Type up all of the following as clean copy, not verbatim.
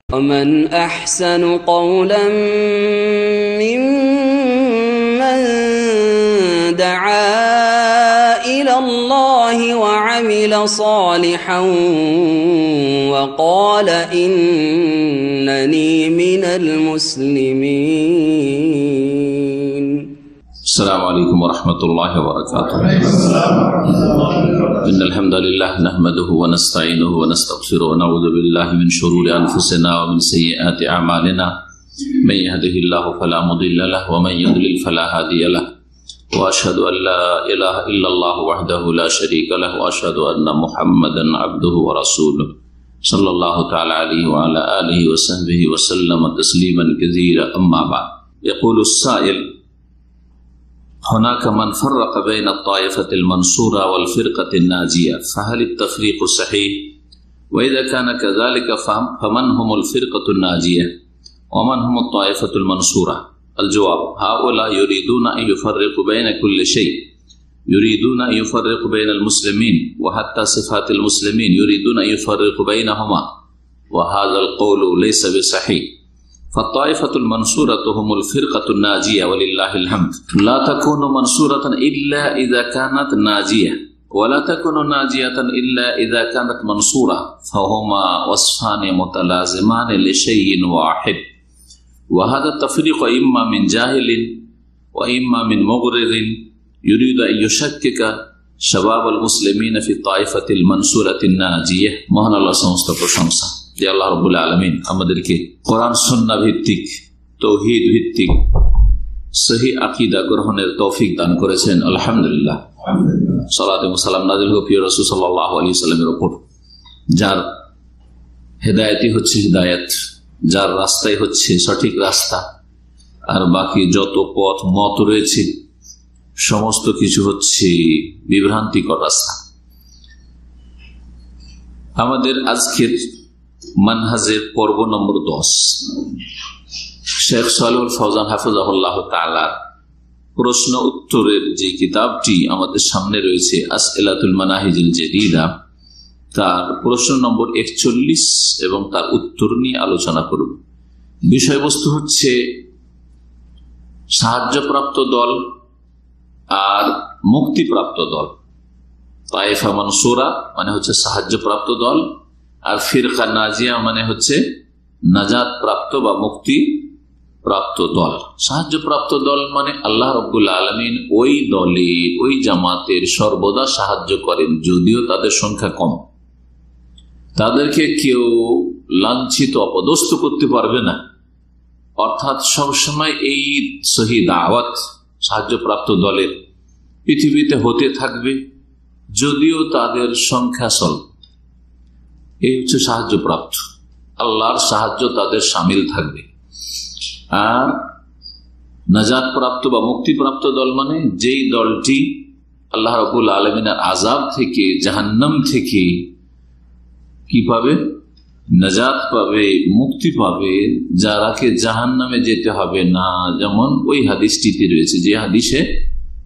ومن أحسن قولا ممن دعا إلى الله وعمل صالحا وقال إنني من المسلمين. السلام عليكم ورحمة الله وبركاته. إن الحمد لله نحمده ونستعينه ونستغفره ونعوذ بالله من شرور أنفسنا ومن سيئات أعمالنا من يهده الله فلا مضل له ومن يضلل فلا هادي له وأشهد أن لا إله إلا الله وحده لا شريك له وأشهد أن محمدا عبده ورسوله صلى الله تعالى عليه وعلى آله وصحبه وسلم تسليما كثيرا. أما بعد، يقول السائل: هناك من فرق بين الطائفة المنصورة والفرقة الناجية، فهل التفريق صحيح؟ وإذا كان كذلك فمن هم الفرقة الناجية ومن هم الطائفة المنصورة؟ الجواب: هؤلاء يريدون أن يفرقوا بين كل شيء، يريدون أن يفرقوا بين المسلمين وحتى صفات المسلمين يريدون أن يفرقوا بينهما، وهذا القول ليس بصحيح. فالطائفة المنصورة هم الفرقة الناجية ولله الحمد. لا تكون منصورة إلا إذا كانت ناجية، ولا تكون ناجية إلا إذا كانت منصورة، فهما وصفان متلازمان لشيء واحد. وهذا التفريق إما من جاهل وإما من مغرر يريد أن يشكك شباب المسلمين في الطائفة المنصورة الناجية. মহান আল্লাহ সমস্ত প্রশংসা যে আল্লাহ রাব্বুল আলামিন আমাদেরকে কোরআন সুন্নাহ ভিত্তিক তাওহীদ ভিত্তিক সহিহ আকীদা গ্রহণের তৌফিক দান করেছেন। আলহামদুলিল্লাহ। সালাত ও সালাম নাযিল হোক প্রিয় রাসূল সাল্লাল্লাহু আলাইহি ওয়াসাল্লামের উপর, যার হেদায়েতই হচ্ছে হিদায়াত, যার রাস্তাই হচ্ছে সঠিক রাস্তা, আর বাকি যত পথ মত রয়েছে সমস্ত কিছু হচ্ছে বিভ্রান্তিকর রাস্তা। আমাদের আজকের মানহাজের পর্ব নম্বর 10, শেখ সালেহুল ফওজান হাফিজাহুল্লাহ তাআলা প্রশ্ন উত্তরের যে কিতাবটি আমাদের সামনে রয়েছে, আসইলাতুল মানাহিজিল জাদীদা, তার প্রশ্ন নম্বর 41 এবং তার উত্তর নিয়ে আলোচনা করব। বিষয়বস্তু হচ্ছে সাহায্যপ্রাপ্ত দল আর মুক্তিপ্রাপ্ত দল। তায়েফা মানসুরা মানে হচ্ছে সাহায্যপ্রাপ্ত দল, আর ফিরকা নাজিয়া মানে হচ্ছে নাজাত প্রাপ্ত বা মুক্তি প্রাপ্ত দল। সাহায্যপ্রাপ্ত দল মানে আল্লাহ রাব্বুল আলামিন ওই দলে ওই জামাতের সর্বদা সাহায্য করেন, যদিও তাদের সংখ্যা কম। তাদেরকে কেউ লাঞ্ছিত অপদস্থ করতে পারবে না, অর্থাৎ সবসময় এই সহি দাওয়াত সাহায্যপ্রাপ্ত দলের পৃথিবীতে হতে থাকবে, যদিও তাদের সংখ্যা স্বল্প। এই হচ্ছে সাহায্যপ্রাপ্ত, আল্লাহর সাহায্য তাদের শামিল থাকবে। আর নাজাত প্রাপ্ত বা মুক্তিপ্রাপ্ত দল মানে যেই দলটি আল্লাহ রাব্বুল আলামিনের আযাব থেকে, জাহান্নাম থেকে কি পাবে? নাজাত পাবে, মুক্তি পাবে, যারাকে জাহান্নামে যেতে হবে না। যেমন ওই হাদিসটিতে রয়েছে, যে হাদিসে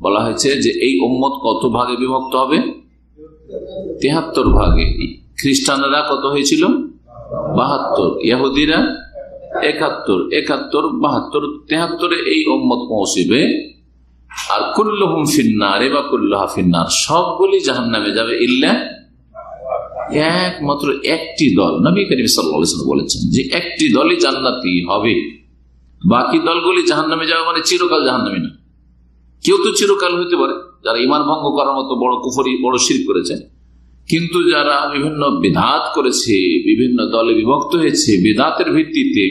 বলা হয়েছে যে এই উম্মত কত ভাগে বিভক্ত হবে? 73 ভাগে। খ্রিস্টানরা কত হয়েছিল? 72, ইহুদিরা 71, 72, 72, 73 এই উম্মত পৌঁছবে। আর কুল্লুহুম ফিন্নার বা কুল্লুহা ফিন্নার, সবগুলি জাহান্নামে যাবে ইল্লা একমাত্র একটি দল। নবী করিম সাল্লাল্লাহু আলাইহি ওয়াসাল্লাম বলেছেন যে একটি দলই জান্নাতি হবে, বাকি দলগুলি জাহান্নামে যাবে, মানে চিরকাল জাহান্নামী না। কেউ তো চিরকাল হইতে পারে, যারা ঈমান ভঙ্গ করার মতো বড় কুফরি, বড় শিরক করেছে, কিন্তু যারা বিভিন্ন বিদআত করেছে, বিভিন্ন দলে বিভক্ত হয়েছে বিদআতের ভিত্তিতে,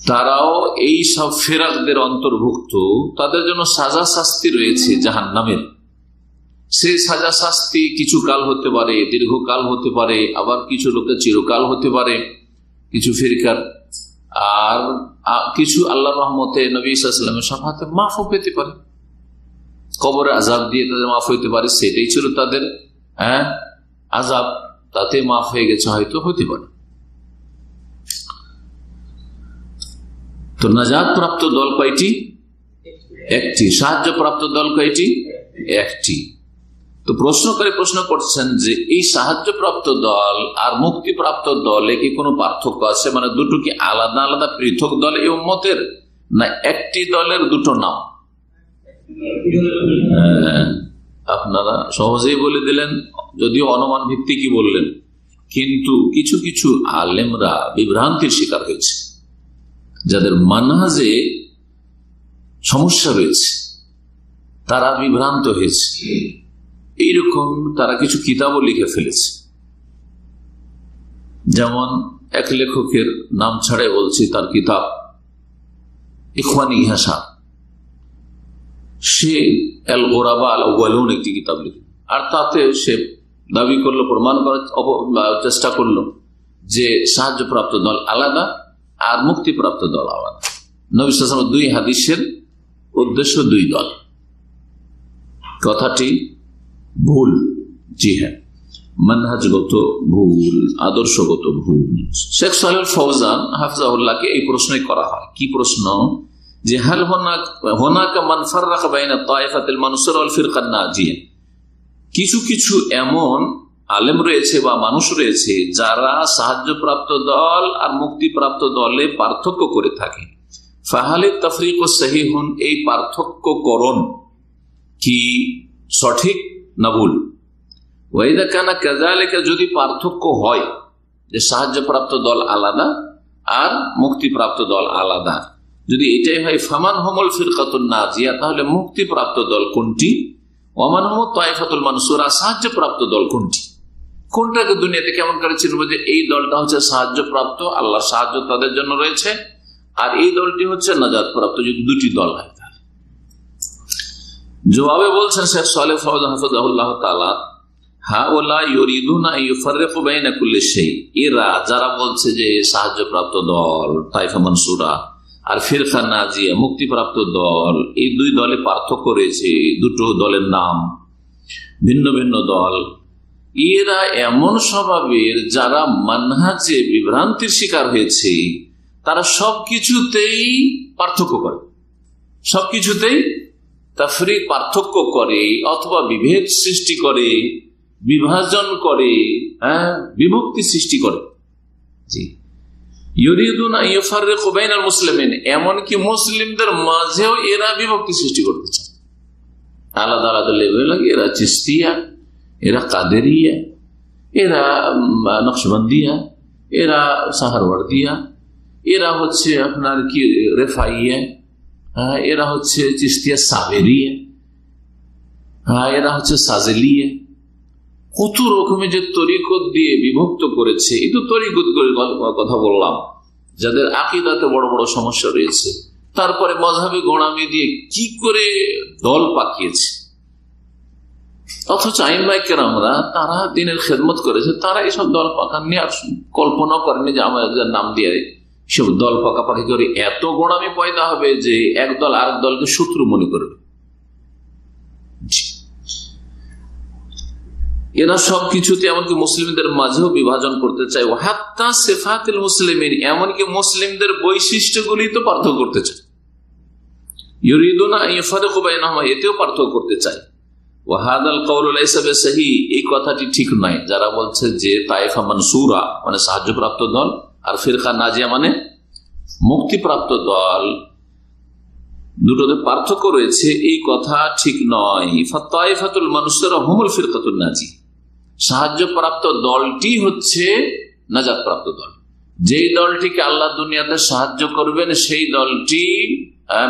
তারাও এই সব ফেরাকদের অন্তর্ভুক্ত। তাদের জন্য সাজা শাস্তি রয়েছে জাহান্নামের। সেই সাজা শাস্তি কিছু কাল হতে পারে, দীর্ঘকাল হতে পারে, আবার কিছু লোকের চিরকাল হতে পারে, কিছু ফিরকার। আর কিছু আল্লাহর রহমতে নবী সাল্লাল্লাহু আলাইহি ওয়াসাল্লামের শাফাতে মাফও পেতে পারে, কবরে আযাব দিয়ে তাদের মাফ হইতে পারে। সেটাই ছিল তাদের আযাব, তাতে মাফ হয়ে গেছে, হয়তো হতে পারে। তো নাজাত প্রাপ্ত দল কয়টি? একটি। সাহায্য প্রাপ্ত দল কয়টি? একটি। তো প্রশ্নকারী প্রশ্ন করছেন যে এই সাহায্যপ্রাপ্ত দল আর মুক্তিপ্রাপ্ত দলে কি কোনো পার্থক্য আছে, মানে দুটো কি আলাদা আলাদা পৃথক দল এই উম্মতের, না একটি দলের দুটো নাম? আপনারা সহজেই বলে দিলেন, যদিও অনুমান ভিত্তিকই বললেন, কিন্তু কিছু কিছু আলেমরা বিভ্রান্তির শিকার হয়েছে, যাদের মানহাজে সমস্যা রয়েছে, তারা বিভ্রান্ত হয়েছে। এইরকম তারা কিছু কিতাবও লিখে ফেলেছে। যেমন এক লেখকের নাম ছাড়াই বলছি, তার কিতাব ইখওয়ানি ইহাসাব, সে আল গোরাবা আল আউয়ালুন একটি কিতাব লিখল, আর তাতে সে দাবি করলো, প্রমাণ করার চেষ্টা করলো যে সাহায্যপ্রাপ্ত দল আলাদা আর মুক্তিপ্রাপ্ত দল আলাদা। নবী সাল্লাল্লাহু আলাইহি ওয়াসাল্লাম দুই হাদিসের উদ্দেশ্য দুই দল। কথাটি ভুল। জি হ্যাঁ, মানহাজগত ভুল, আদর্শগত ভুল। শেখ সালেহ ফৌজান হাফিজাহুল্লাহকে এই প্রশ্নই করা হয়। কি প্রশ্ন? যে হাল হুনাকা মান ফাররাকা বাইনা তায়েফাতিল মানসুরা ওয়াল ফিরকান নাজিয়া, কিছু কিছু এমন আলেম রয়েছে বা মানুষ রয়েছে যারা সাহায্যপ্রাপ্ত দল আর মুক্তিপ্রাপ্ত দলে পার্থক্য করে থাকে। ফাহালে তাফরিক সহিহুন, এই পার্থক্যকরণ কি সঠিক না ভুল? ওয়াইদা কানা কাযালিকা, যদি পার্থক্য হয় যে সাহায্যপ্রাপ্ত দল আলাদা আর মুক্তিপ্রাপ্ত দল আলাদা, যদি এটাই হয়, ফামান হুমুল ফিরকাতুন নাজিয়া, তাহলে মুক্তিপ্রাপ্ত দল কোনটি? ওয়ামান হুমু তায়েফাতুল মানসুরা, সাহায্যপ্রাপ্ত দল কোনটি? কোনটাকে দুনিয়াতে কেমন করে চিনব যে এই দলটা হচ্ছে সাহায্যপ্রাপ্ত, আল্লাহর সাহায্য তাদের জন্য রয়েছে, আর এই দলটি হচ্ছে নাজাত প্রাপ্ত? যদি দুটি দল হয়, জবাবে বলছেন শেখ সালেহ ফৌজান হাফিজাহুল্লাহ তাআলা, হাউলা ইউরিদুনা ইউফাররিকু বাইনা কুল্লি শাই, এরা যারা বলছে যে সাহায্যপ্রাপ্ত দল তায়েফা মানসুরা আর ফিরকা নাজিয়া মুক্তিপ্রাপ্ত দল, এই দুই দলে পার্থক্য রয়েছে, দুটো দলের নাম ভিন্ন ভিন্ন দল, এরা এমন স্বভাবের যারা মানহাজে বিভ্রান্তির শিকার হয়েছে, তারা সবকিছুতেই পার্থক্য করে, সবকিছুতেই তাফরিক পার্থক্য করে, অথবা বিভেদ সৃষ্টি করে, বিভাজন করে, বিভক্তি সৃষ্টি করে। জি, ইউরিদুনা ইউফাররিকু বাইনাল মুসলিমিন, এমনকি মুসলিমদের মাঝেও এরা বিভক্তি সৃষ্টি করতে চায়। আলাদা আলাদা লেভেল, এরা চিশতিয়া, এরা কাদেরিয়া, এরা নকশবন্দিয়া, এরা সাহারওয়ার্দিয়া, এরা হচ্ছে আপনার কি রেফাইয়া, এরা হচ্ছে চিশতিয়া সাবেরিয়া, এরা হচ্ছে সাজেলিয়া। কত রকমের যে তরিকত দিয়ে বিভক্ত করেছে। এই তো তরিকত কথা বললাম, যাদের আকীদাতে বড় বড় সমস্যা রয়েছে, তারপরে মযহাবে গোঁড়ামি দিয়ে কি করে দল পাকিয়েছে। অথচ আইম্মায়ে কেরামরা তারা দ্বীনের খেদমত করেছে, তারা এইসব দল পাকা নিয়ে আর কল্পনা করেনি যে আমাদের নাম দিয়ে সব দল পাকাপাকি করে এত গোঁড়ামি পয়দা হবে যে এক দল আরেক দলকে শত্রু মনে করবে। এরা সবকিছুতে এমনকি মুসলিমদের মাঝেও বিভাজন করতে চায়। হাত্তা সিফাতুল মুসলিমিন, এমনকি মুসলিমদের বৈশিষ্ট্যগুলি তো পার্থক্য করতে চায়। ইউরিদুনা ইউফারিকু বাইনাহুমা, এতেও পার্থক্য করতে চায়। ওয়া হাদাল কাউলু লাইসা বিসহিহ, এই কথাটি ঠিক নয়। যারা বলছে যে তায়েফা মানসুরা মানে সাহায্যপ্রাপ্ত দল আর ফিরকা নাজিয়া মানে মুক্তিপ্রাপ্ত দল, দুটোতে পার্থক্য রয়েছে, এই কথা ঠিক নয়। ফাতায়েফাতুল মানসুরা হুমুল ফিরকাতুন নাজিয়া, সাহায্যপ্রাপ্ত দলটি হচ্ছে নাজাতপ্রাপ্ত দল। যেই দলটিকে আল্লাহ দুনিয়াতে সাহায্য করবেন সেই দলটি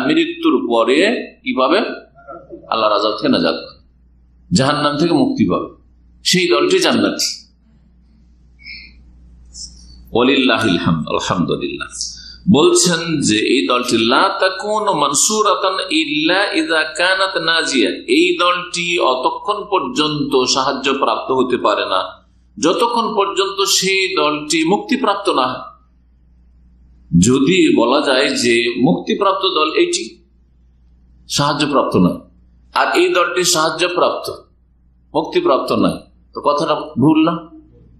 মৃত্যুর পরে কি পাবে? আল্লাহর আযাব থেকে নাজাত পাবে, জাহান্নাম থেকে মুক্তি পাবে, সেই দলটি জান্নাতি। ওয়ালিল্লাহিল হামদ, আলহামদুলিল্লাহ। বলছেন যে এই দলটি লা তাকুনু মানসুরাতান ইল্লা ইযা কানাত নাজিয়া, এই দলটি অতক্ষণ পর্যন্ত সাহায্য প্রাপ্ত হতে পারে না যতক্ষণ পর্যন্ত সেই দলটি মুক্তিপ্রাপ্ত না হয়। যদি বলা যায় যে মুক্তিপ্রাপ্ত দল এইটি সাহায্যপ্রাপ্ত নয় আর এই দলটি সাহায্যপ্রাপ্ত মুক্তিপ্রাপ্ত নয়, তো কথাটা ভুল না?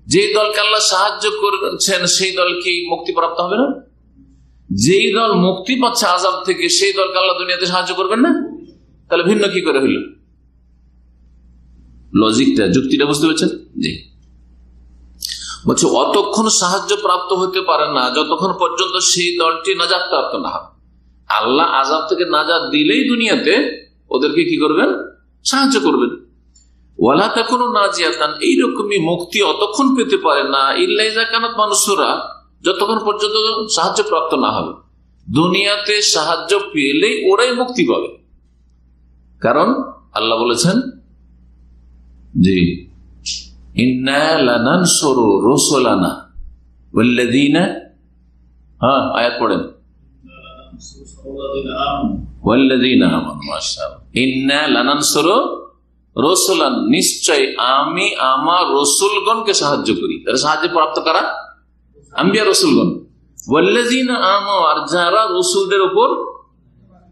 যে দলকে আল্লাহ সাহায্য করছেন সেই দল কি মুক্তিপ্রাপ্ত হবে না? যেই দল মুক্তি পাচ্ছে আযাব থেকে সেই দলকে আল্লাহ দুনিয়াতে সাহায্য করবেন না? তাহলে ভিন্ন কি করে হইল? লজিকটা, যুক্তিটা বুঝতে পারছেন? জি, বলছে অতক্ষণ সাহায্য প্রাপ্ত হতে পারে না যতক্ষণ পর্যন্ত সেই দলটি নাজাত প্রাপ্ত না হবে। আল্লাহ আযাব থেকে নাজাত দিলেই দুনিয়াতে ওদেরকে কি করবেন? সাহায্য করবেন। ওয়ালা তাকুনু নাজিয়াতান, এইরকমই মুক্তি অতক্ষণ পেতে পারে না ইল্লা ইযা কানাত মানসুরা, যতক্ষণ পর্যন্ত সাহায্য প্রাপ্ত না হবে। দুনিয়াতে সাহায্য পেলেই ওরাই মুক্তি পাবে, কারণ আল্লাহ বলেছেন জি ইন্না লানানসুরু রুসুলানা ওয়াল্লাযীনা, আয়াত পড়েন, ওয়াল্লাযীনা আমানু, মাশাআল্লাহ, ইন্না লানানসুরু রসুলান, নিশ্চয় আমি আমার রসুলগণকে সাহায্য করি। তারা সাহায্য প্রাপ্ত কারা? আম্বিয়া রসুলগণ। ওয়াল্লাযীনা আমানু, আর যারা রসুলদের উপর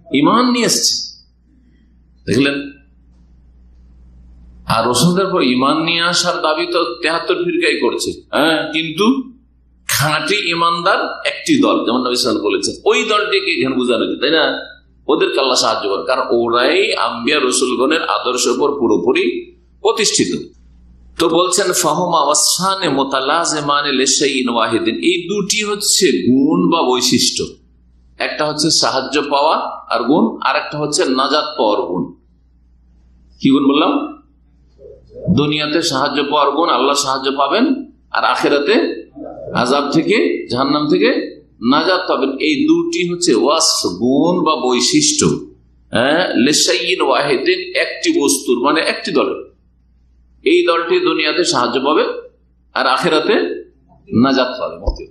ঈমান নিয়ে এসেছে, দেখলেন। আর রসুলদের উপর ঈমান নিয়ে আসার দাবি তো 73 ফিরকাই করছে, কিন্তু খাঁটি ঈমানদার একটি দল, যেমন নবী সাল্লাল্লাহু আলাইহি ওয়াসাল্লাম বলেছেন, ওই দলটিকে এখানে বোঝানো হচ্ছে, তাই না? ওদেরকে আল্লাহ সাহায্য করে, কারণ ওরাই আম্বিয়া রসুলগণের আদর্শের উপর পুরোপুরি প্রতিষ্ঠিত। তো বলছেন ফাহুমা ওয়াসফানে মুতালাজিমানে লিশাইইন ওয়াহিদিন, এই দুটি হচ্ছে গুণ বা বৈশিষ্ট্য। একটা হচ্ছে সাহায্য পাওয়া আর গুণ, আর একটা হচ্ছে নাজাত পাওয়ার গুণ। কি গুণ বললাম? দুনিয়াতে সাহায্য পাওয়ার গুণ, আল্লাহ সাহায্য পাবেন, আর আখিরাতে আযাব থেকে, জাহান্নাম থেকে নাজাত পাবেন। এই দুটি হচ্ছে ওয়াসফ, গুণ বা বৈশিষ্ট্য, লিশাইইন ওয়াহিদিন, একটি বস্তুর, মানে একটি দলের। এই দলটি দুনিয়াতে সাহায্য পাবে আর আখিরাতে নাজাত পাবে।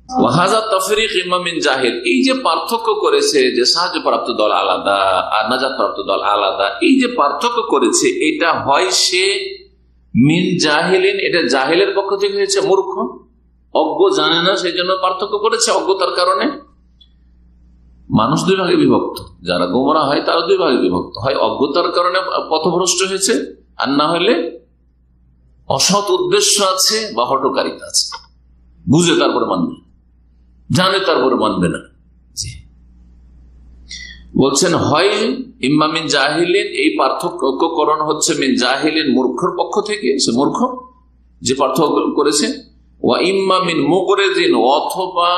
ওয়াহাযা তাফরীক ইম্মা মিন জাহিল, এই যে পার্থক্য করেছে যে সাহায্য প্রাপ্ত দল আলাদা আর নাজাত প্রাপ্ত দল আলাদা, এই যে পার্থক্য করেছে, এটা হয় সে মিন জাহিলিন, এটা জাহিলের পক্ষ থেকে হয়েছে, মূর্খ, অজ্ঞ, জানে না, সেই জন্য পার্থক্য করেছে। অজ্ঞতার কারণে মানুষ দুই ভাগে বিভক্ত, যারা গোমরা হয় তারা দুই ভাগে বিভক্ত হয়, অজ্ঞতার কারণে পথভ্রষ্ট হয়েছে, আর না হলে অসৎ উদ্দেশ্য আছে বা হঠকারিতা আছে, বুঝে তারপরে মানবে, জানে তারপরে মানবে না। বলছেন হয় ইম্মা মিন জাহিলিন, এই পার্থক্যকরণ হচ্ছে মিন জাহিলিন, মূর্খর পক্ষ থেকে, সে মূর্খ যে পার্থক্য করেছে, ওয়া ইম্মা মিন মুগরিদিন, অথবা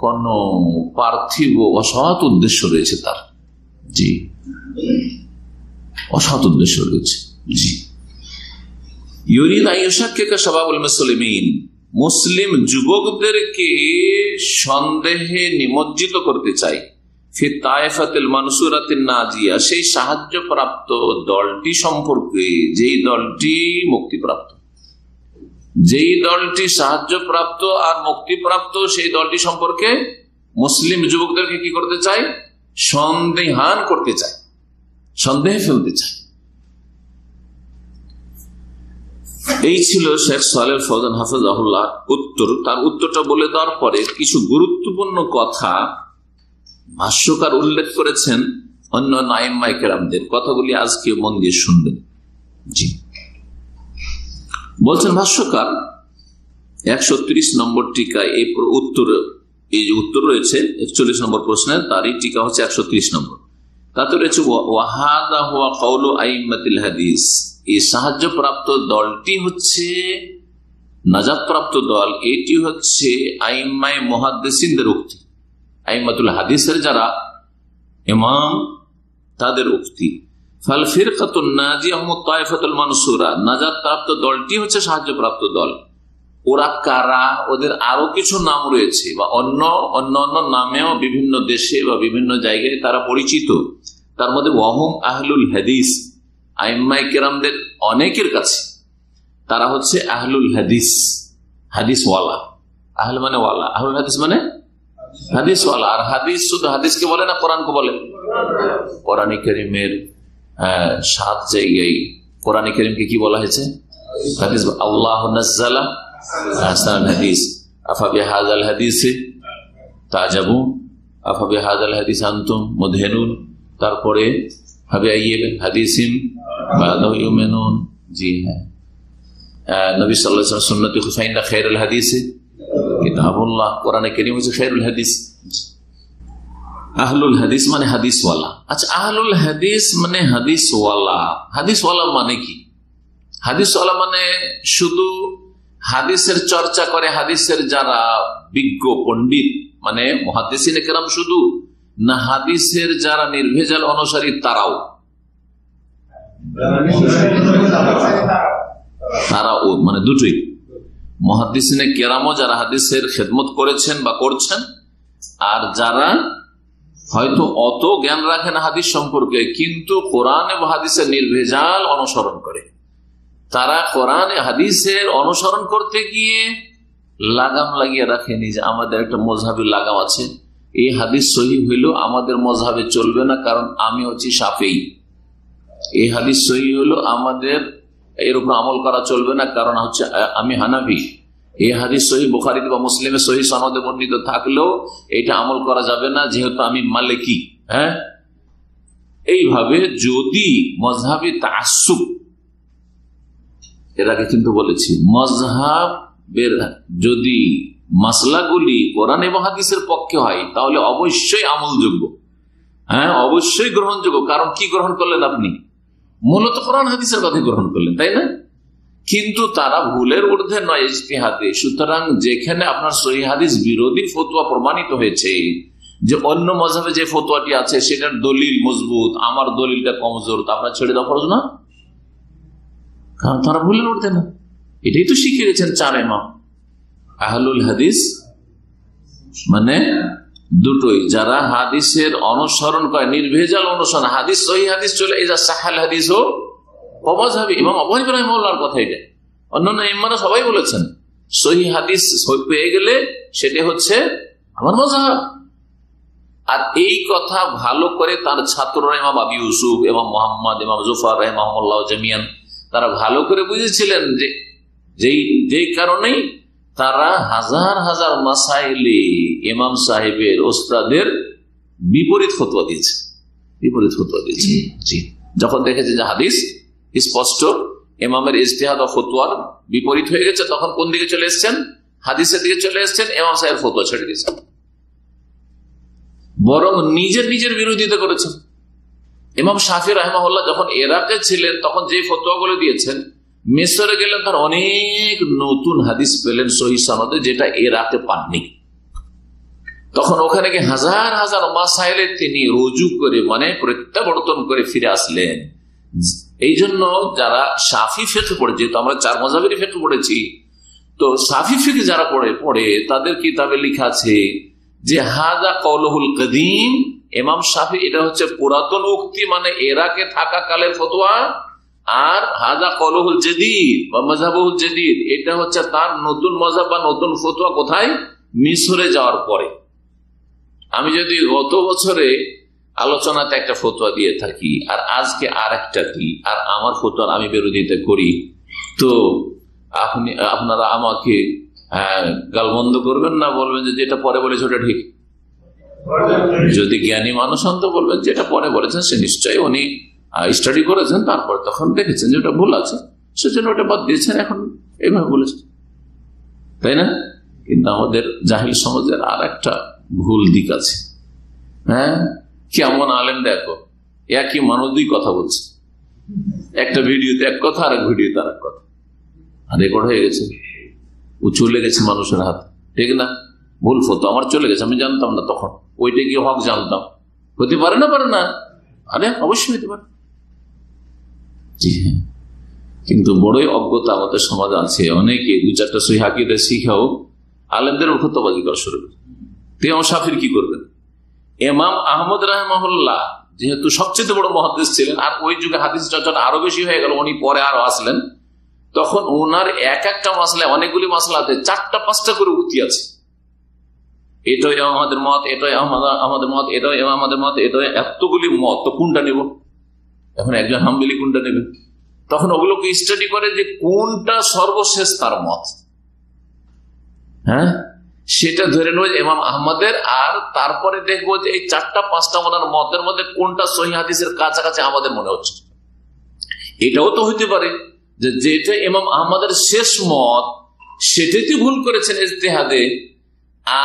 কোন পার্থিব অসৎ উদ্দেশ্য রয়েছে তার, জি, অসৎ উদ্দেশ্য রয়েছে, জি। ইউরিদ আইয়ুশাক্কিকা শাবাবুল মুসলিমিন, মুসলিম যুবকদেরকে সন্দেহে নিমজ্জিত করতে চাই, ফি তায়েফাতিল মানসুরাতিন নাজিয়া, সেই সাহায্য প্রাপ্ত দলটি সম্পর্কে, যেই দলটি মুক্তিপ্রাপ্ত, যেই দলটি সাহায্য প্রাপ্ত আর মুক্তিপ্রাপ্ত, সেই দলটি সম্পর্কে মুসলিম যুবকদেরকে কি করতে চাই? সন্দেহান করতে চাই, সন্দেহে ফেলতে চাই। এই ছিল শেখ সালেহ ফৌজান হাফিজাহুল্লাহ উত্তর। তার উত্তরটা বলে দেওয়ার পরে কিছু গুরুত্বপূর্ণ কথা ভাষ্যকার উল্লেখ করেছেন অন্য আইম্মায়ে কেরামদের, কথাগুলি আজকে মন দিয়ে শুনবেন। জি, বলছেন ভাষ্যকার 130 নম্বর টিকায় এই উত্তর, এই যে উত্তর রয়েছে 41 নম্বর প্রশ্নের, তারই টিকা হচ্ছে 130 নম্বর। তাতে রয়েছে ওয়াহাদা হুয়া কাউলু আইম্মাতিল হাদিস, এই সাহায্য প্রাপ্ত দলটি হচ্ছে নাজাত প্রাপ্ত দল, এটি হচ্ছে আইম্মায়ে মুহাদ্দিসিনদের উক্তি, আইম্মাতুল হাদিসের যারা ইমাম তাদের উক্তি। ফাল ফিরকাতুন নাজিয়া হুমুত তায়েফাতুল মানসুরা, নাজাত প্রাপ্ত দলটি হচ্ছে সাহায্য প্রাপ্ত দল। ওরা কারা? ওদের আরো কিছু নাম রয়েছে, বা অন্য নামেও বিভিন্ন দেশে বা বিভিন্ন জায়গায় তারা পরিচিত। তার মধ্যে ওয়াহুম আহলুল হাদিস, আইম্মায়ে কেরামদের অনেকের কাছে তারা হচ্ছে আহলুল হাদিস, হাদিসওয়ালা। আহল মানে ওয়ালা, আহলুল হাদিস মানে হাদিসওয়ালা। আর হাদিস শুধু হাদিসকে বলে না, কোরআনকে বলে। কোরআনে কারীমের 7 জায়গায় কোরআনে কারীমকে কি বলা হয়েছে? হাদিস। আল্লাহু নাযালা আহসানাল হাদিস, আফা বিহাযাল হাদিসি তাজাবুন, আফা বিহাযাল হাদিস আনতুম মুদহিনুন। তারপরে হাবি আইয়িব হাদিসিম বাদাহু ইউমিনুন। জি হ্যাঁ, নবী সাল্লাল্লাহু আলাইহি ওয়াসাল্লাম সুন্নতি ফাইন্না খায়রুল হাদিসি কিতাবুল্লাহ, কোরআনে কারীম হচ্ছে খায়রুল হাদিস। আহলুল হাদিস মানে হাদিসওয়ালা। আচ্ছা, আহলুল হাদিস মানে হাদিসওয়ালা। হাদিসওয়ালা মানে কি? হাদিসওয়ালা মানে শুধু হাদিসের চর্চা করে, হাদিসের যারা বিজ্ঞ পণ্ডিত মানে মুহাদ্দিসিনে কেরাম শুধু, না হাদিসের যারা নির্ভেজাল অনুসারী তারাও? তারাও মানে দুটোই। মুহাদ্দিসিনে কেরামও যারা হাদিসের খেদমত করেছেন বা করছেন, আর যারা হয়তো অত জ্ঞান রাখেন হাদিস সম্পর্কে কিন্তু কোরআন এবং হাদিসের নির্ভেজাল অনুসরণ করে, তারা কোরআন হাদিসের অনুসরণ করতে গিয়ে লাগাম লাগিয়ে রাখেনি যে আমাদের একটা মযহাবী লাগাম আছে, এই হাদিস সহিহ হইল আমাদের মযহাবে চলবে না কারণ আমি হচ্ছি শাফিঈ, এই হাদিস সহিহ হইল আমাদের এর উপর আমল করা চলবে না কারণ হচ্ছে আমি হানাফি, এই হাদিস সহিহ বুখারীতে বা মুসলিমে সহিহ সনদে বর্ণিত থাকলেও এটা আমল করা যাবে না যেহেতু আমি মালিকি। হ্যাঁ, এইভাবে যদি মযহাবী তাআসসুব, এর আগে কিন্তু বলেছি মযহাবের যদি মাসলাগুলি কোরআন এবং হাদিসের পক্ষে হয় তাহলে অবশ্যই আমলযোগ্য, হ্যাঁ অবশ্যই গ্রহণযোগ্য। কারণ কি গ্রহণ করলেন আপনি? মূলত কোরআন হাদিসের কথা গ্রহণ করলেন, তাই না? কিন্তু তারা ভুলের ঊর্ধ্বে নয়, ইজতিহাদে। সুতরাং যেখানে আপনার সহিহ হাদিস বিরোধী ফতোয়া প্রমাণিত হয়েছে, যে অন্য মযহাবে যে ফতোয়াটি আছে সেটার দলিল মজবুত, আমার দলিলটা কমজোর, তা আপনার ছেড়ে দেওয়া ফরজ না, কারণ তারা ভুলের ঊর্ধ্বে না। এটাই তো শিখে গেছেন চার ইমাম। আহলুল হাদিস মানে দুটোই, যারা হাদিসের অনুসরণ করে, নির্ভেজাল অনুসরণ, হাদিস সহিহ হাদিস চলে এজা সাহাল হাদিস ও মযহাবী। ইমাম আবু হানিফা রাহিমাহুল্লাহর কথা এটা, অন্যান্য ইমামরা সবাই বলেছেন সহিহ হাদিস পেয়ে গেলে সেটা হচ্ছে আমার মযহাব। আর এই কথা ভালো করে তার ছাত্ররা ইমাম আবু ইউসুফ এবং মুহাম্মদ ইমাম জুফর রাহিমাহুল্লাহ জামিয়ান তারা ভালো করে বুঝেছিলেন যে যেই কারণেই তারা হাজার হাজার মাসাইলে ইমাম সাহেবের ওস্তাদের বিপরীত ফতোয়া দিয়েছে, বিপরীত ফতোয়া দিয়েছে। জি, যখন দেখেছে যে হাদিস স্পষ্ট ইমামের ইজতিহাদ ও ফতোয়ার বিপরীত হয়ে গেছে, তখন কোন দিকে চলে এসেছেন? হাদিসের দিকে চলে এসেছেন, ইমাম সাহেবের ফতোয়া ছেড়ে দিয়েছেন, বরং নিজের বিরোধিতা করেছেন। ইমাম শাফি রাহিমাহুল্লাহ যখন ইরাকে ছিলেন তখন যে ফতোয়াগুলো দিয়েছেন, মিশরে গেলেন তার অনেক নতুন হাদিস পেলেন সহিহ সনদে, যেটা ইরাকে পাননি। তখন ওখানে গিয়ে হাজার হাজার মাসাইলে তিনি রুজু করে মানে প্রত্যাবর্তন করে ফিরে আসলেন। এই জন্য যারা শাফি ফিকহ পড়ে, যেহেতু আমরা চার মযহাবের ফিকহ পড়েছি, তো শাফি ফিকহ যারা পড়ে তাদের কিতাবে লেখা আছে যে হাযা কওলুহুল কদীম, ইমাম শাফি এটা হচ্ছে পুরাতন উক্তি মানে ইরাকে থাকা কালের ফতোয়া, আর হাযা কওলুহুল জাদীদ বা মাযহাবুল জাদীদ এটা হচ্ছে তার নতুন মযহাব বা নতুন ফতোয়া কোথায়? মিশরে যাওয়ার পরে। আমি যদি গত বছরে আলোচনাতে একটা ফতোয়া দিয়ে থাকি আর আজকে আর একটা দিই, আর আমার ফতোয়ার আমি বিরোধিতা করি, তো আপনারা আমাকে গালমন্দ করবেন না, বলবেন যে যেটা পরে বলেছে ওটা ঠিক। যদি জ্ঞানী মানুষ হন তো বলবেন যেটা পরে বলেছেন সে নিশ্চয়ই উনি স্টাডি করেছেন, তারপর তখন দেখেছেন যে ওটা ভুল আছে, সেজন্য ওটা বাদ দিয়েছেন, এখন এইভাবে বলেছেন, তাই না? কিন্তু আমাদের জাহিল সমাজের আর একটা ভুল দিক আছে। হ্যাঁ, কেমন আলেম দেখো, একই মানুষ দুই কথা বলছে, একটা ভিডিওতে এক কথা আর এক ভিডিওতে আর এক কথা, আর রেকর্ড হয়ে গেছে, ও চলে গেছে মানুষের হাতে, ঠিক না? ভুল ফতো আমার চলে গেছে, আমি জানতাম না, তখন ওইটা গিয়ে হক জানতাম। হতে পারে না? পারে না? আরে অবশ্যই হতে পারে। জি হ্যাঁ, কিন্তু বড়ই অজ্ঞতা আমাদের সমাজ আছে, অনেকে দু চারটা সহিহ আকীদা শিখেও আলেমদের মুখতবাজি করা শুরু করে। ইমাম শাফির কি করবেন? ইমাম আহমদ রাহিমাহুল্লাহ যেহেতু সবচেয়ে বড় মুহাদ্দিস ছিলেন, আর ওই যুগে হাদিস চর্চা আরো বেশি হয়ে গেল, উনি পরে আরো আসলেন, তখন ওনার এক একটা মাসলায় অনেকগুলি মাসলাতে 4টা-5টা করে উক্তি আছে। এটাই আমাদের মত, এটাই আমাদের মত, এটাই আমাদের মত, এটাই এতগুলি মত, তো কোনটা নেব? এখন একজন হাম্বলি কোনটা নেবে? তখন ওগুলোকে স্টাডি করে যে কোনটা সর্বশেষ তার মত, হ্যাঁ সেটা ধরে নেব ইমাম আহমদের, আর তারপরে দেখবো যে এই 4টা-5টা ওনার মতের মধ্যে কোনটা সহিহ হাদিসের কাছাকাছি আমাদের মনে হচ্ছে। এটাও তো হইতে পারে যে যেটা ইমাম আহমদের শেষ মত সেটাতে ভুল করেছেন ইজতিহাদে,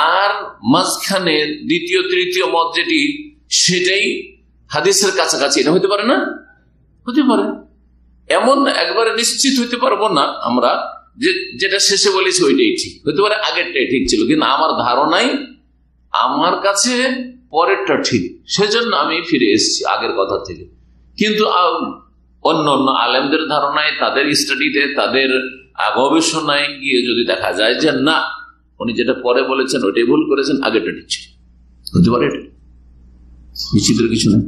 আর মাঝখানে দ্বিতীয় তৃতীয় মত যেটি, সেটাই হাদিসের কাছাকাছি। এটা হতে পারে না? হতে পারে। এমন একবারে নিশ্চিত হইতে পারবো না আমরা যে যেটা শেষে বলেছি ওইটাই ঠিক, হতে পারে আগেরটাই ঠিক ছিল, কিন্তু আমার ধারণাই আমার কাছে পরেরটা ঠিক, সেজন্য আমি ফিরে এসেছি আগের কথা থেকে। কিন্তু অন্য অন্য আলেমদের ধারণায়, তাদের স্টাডিতে, তাদের গবেষণায় গিয়ে যদি দেখা যায় যে না, উনি যেটা পরে বলেছেন ওইটাই ভুল করেছেন, আগেরটা ঠিক ছিল, হতে পারে। এটা বিচিত্র কিছু নেই।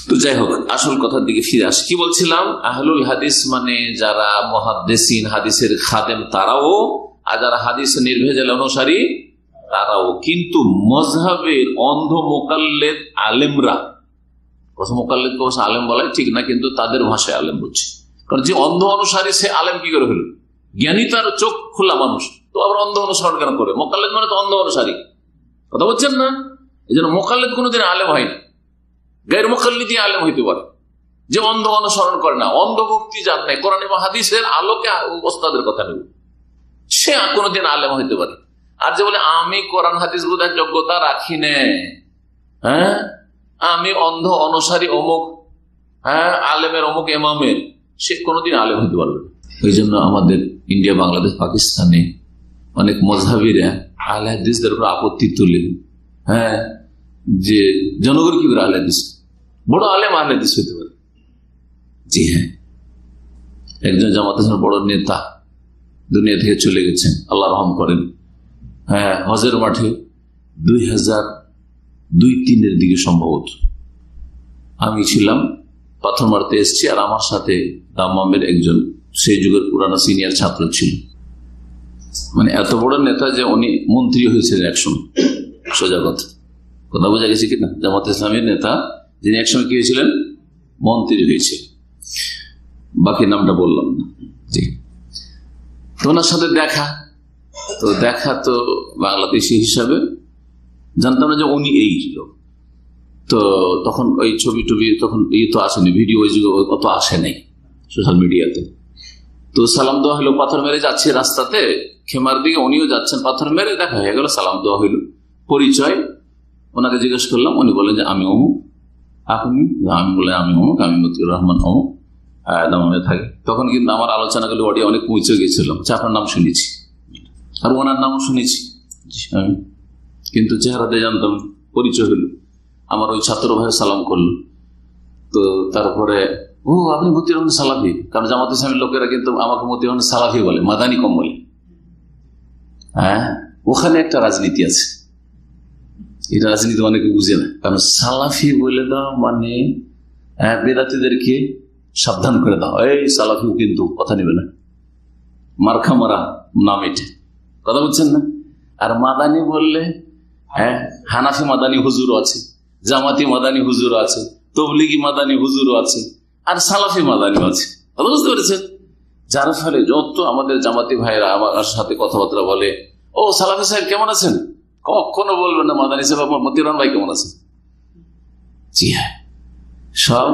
তো যাই হোক, আসল কথার দিকে ফিরে আসি। কি বলছিলাম? আহলুল হাদিস মানে যারা মুহাদ্দিসিন, হাদিসের খাদেম, তারাও, আর যারা হাদিস নির্ভেজাল অনুসারী তারাও। কিন্তু মযহাবের অন্ধ মুকাল্লিদ আলেমরা, মোকাল্লিদ কে আলেম বলাই ঠিক না, কিন্তু তাদের ভাষায় আলেম বলছে। কারণ যে অন্ধ অনুসারী সে আলেম কি করে হলো? জ্ঞানী তার চোখ খোলা মানুষ, তো আবার অন্ধ অনুসরণ কেন করে? মোকাল্লিদ মানে তো অন্ধ অনুসারী, কথা বলছেন না? এই জন্য মোকাল্লিদ কোনোদিন আলেম হয় না। গায়ের মোকাল্লিদই আলেম হইতে পারে, যে অন্ধ অনুসরণ করে না, অন্ধ ভক্তি যার নাই, কোরআন এবং হাদিসের আলোকে ওস্তাদের কথা নেব, সে কোনোদিন আলেম হইতে পারে। আর যে বলে আমি কোরআন হাদিস বোঝার যোগ্যতা রাখি না, হ্যাঁ, আমি অন্ধ অনুসারী অমুক, হ্যাঁ, আলেমের অমুক ইমামের, সে কোনোদিন আলেম হইতে পারবে না। ওই জন্য আমাদের ইন্ডিয়া, বাংলাদেশ, পাকিস্তানে অনেক মযহাবীরা আহলে হাদিসদের উপর আপত্তি তুলে, হ্যাঁ, যে জনগণ কি করে আহলে হাদিস, বড় আলেম আহলে হাদিস হইতে পারে। জি হ্যাঁ, একজন জামাতের বড় নেতা দুনিয়া থেকে চলে গেছেন, আল্লাহ রহম করেন। হ্যাঁ, হজের মাঠে 2002-03 দিকে সম্ভবত আমি ছিলাম, পাথর মারতে এসছি, আর আমার সাথে দাম্মামের একজন সেই যুগের পুরানো সিনিয়র ছাত্র ছিল। মানে এত বড় নেতা যে উনি মন্ত্রী হয়েছিলেন একসময়, সোজা কথা বোঝা গেছে কিনা? জামাত ইসলামের নেতা যিনি একসময় কি হয়েছিলেন? মন্ত্রী হয়েছে, বাকি নামটা বললাম না। জি, তো ওনার সাথে দেখা তো বাংলাদেশি হিসাবে জানতাম না যে উনি এই লোক। তো তখন ওই ছবি টবি তখন তো আসেনি, ভিডিও ওই যুগে অত আসে নাই সোশ্যাল মিডিয়াতে। তো সালাম দেওয়া হলো, পাথর মেরে যাচ্ছে রাস্তাতে খেমার দিকে, উনিও যাচ্ছেন, পাথর মেরে দেখা হয়ে গেল, সালাম দেওয়া হইল, পরিচয়। ওনাকে জিজ্ঞেস করলাম, উনি বলেন যে আমি অমুক। আপনি? আমি বললাম আমি অমুক, আমি মতিউর রহমান অমুক, দামামে থাকি। তখন কিন্তু আমার আলোচনাগুলো অডিও অনেক পৌঁছে গেছিলাম, আপনার নাম শুনেছি আর ওনার নামও শুনেছি, কিন্তু চেহারাতে জানতাম। পরিচয় হলো, আমার ওই ছাত্র ভাই সালাম করলো। তো তারপরে ও আপনি মতিউর রহমান সালাফি? কারণ জামাত ইসলামের লোকেরা কিন্তু আমাকে মতিউর রহমান সালাফি বলে, মাদানি কম বলে। হ্যাঁ, ওখানে একটা রাজনীতি আছে, এই রাজনীতি অনেকে বুঝে না। কারণ সালাফি বলে দাও মানে বেদাতীদেরকে সাবধান করে দাও, এই সালাফিও কিন্তু কথা নেবে না, মার্খা মারা নাম এটা, কথা বলছেন না? আর মাদানি বললে, হ্যাঁ, হানাফি মাদানি হুজুরও আছে, জামাতি মাদানি হুজুরও আছে, তবলিগি মাদানি হুজুরও আছে, আর সালাফি মাদানিও আছে, কথা বুঝতে পেরেছেন? যার ফলে যত আমাদের জামাতি ভাইরা আমার সাথে কথাবার্তা বলে, ও সালাফি সাহেব কেমন আছেন, কখনো বলবেন না মাদানি সাহেব আমার মতিউর রহমান ভাই কেমন আছেন। জি হ্যাঁ, সব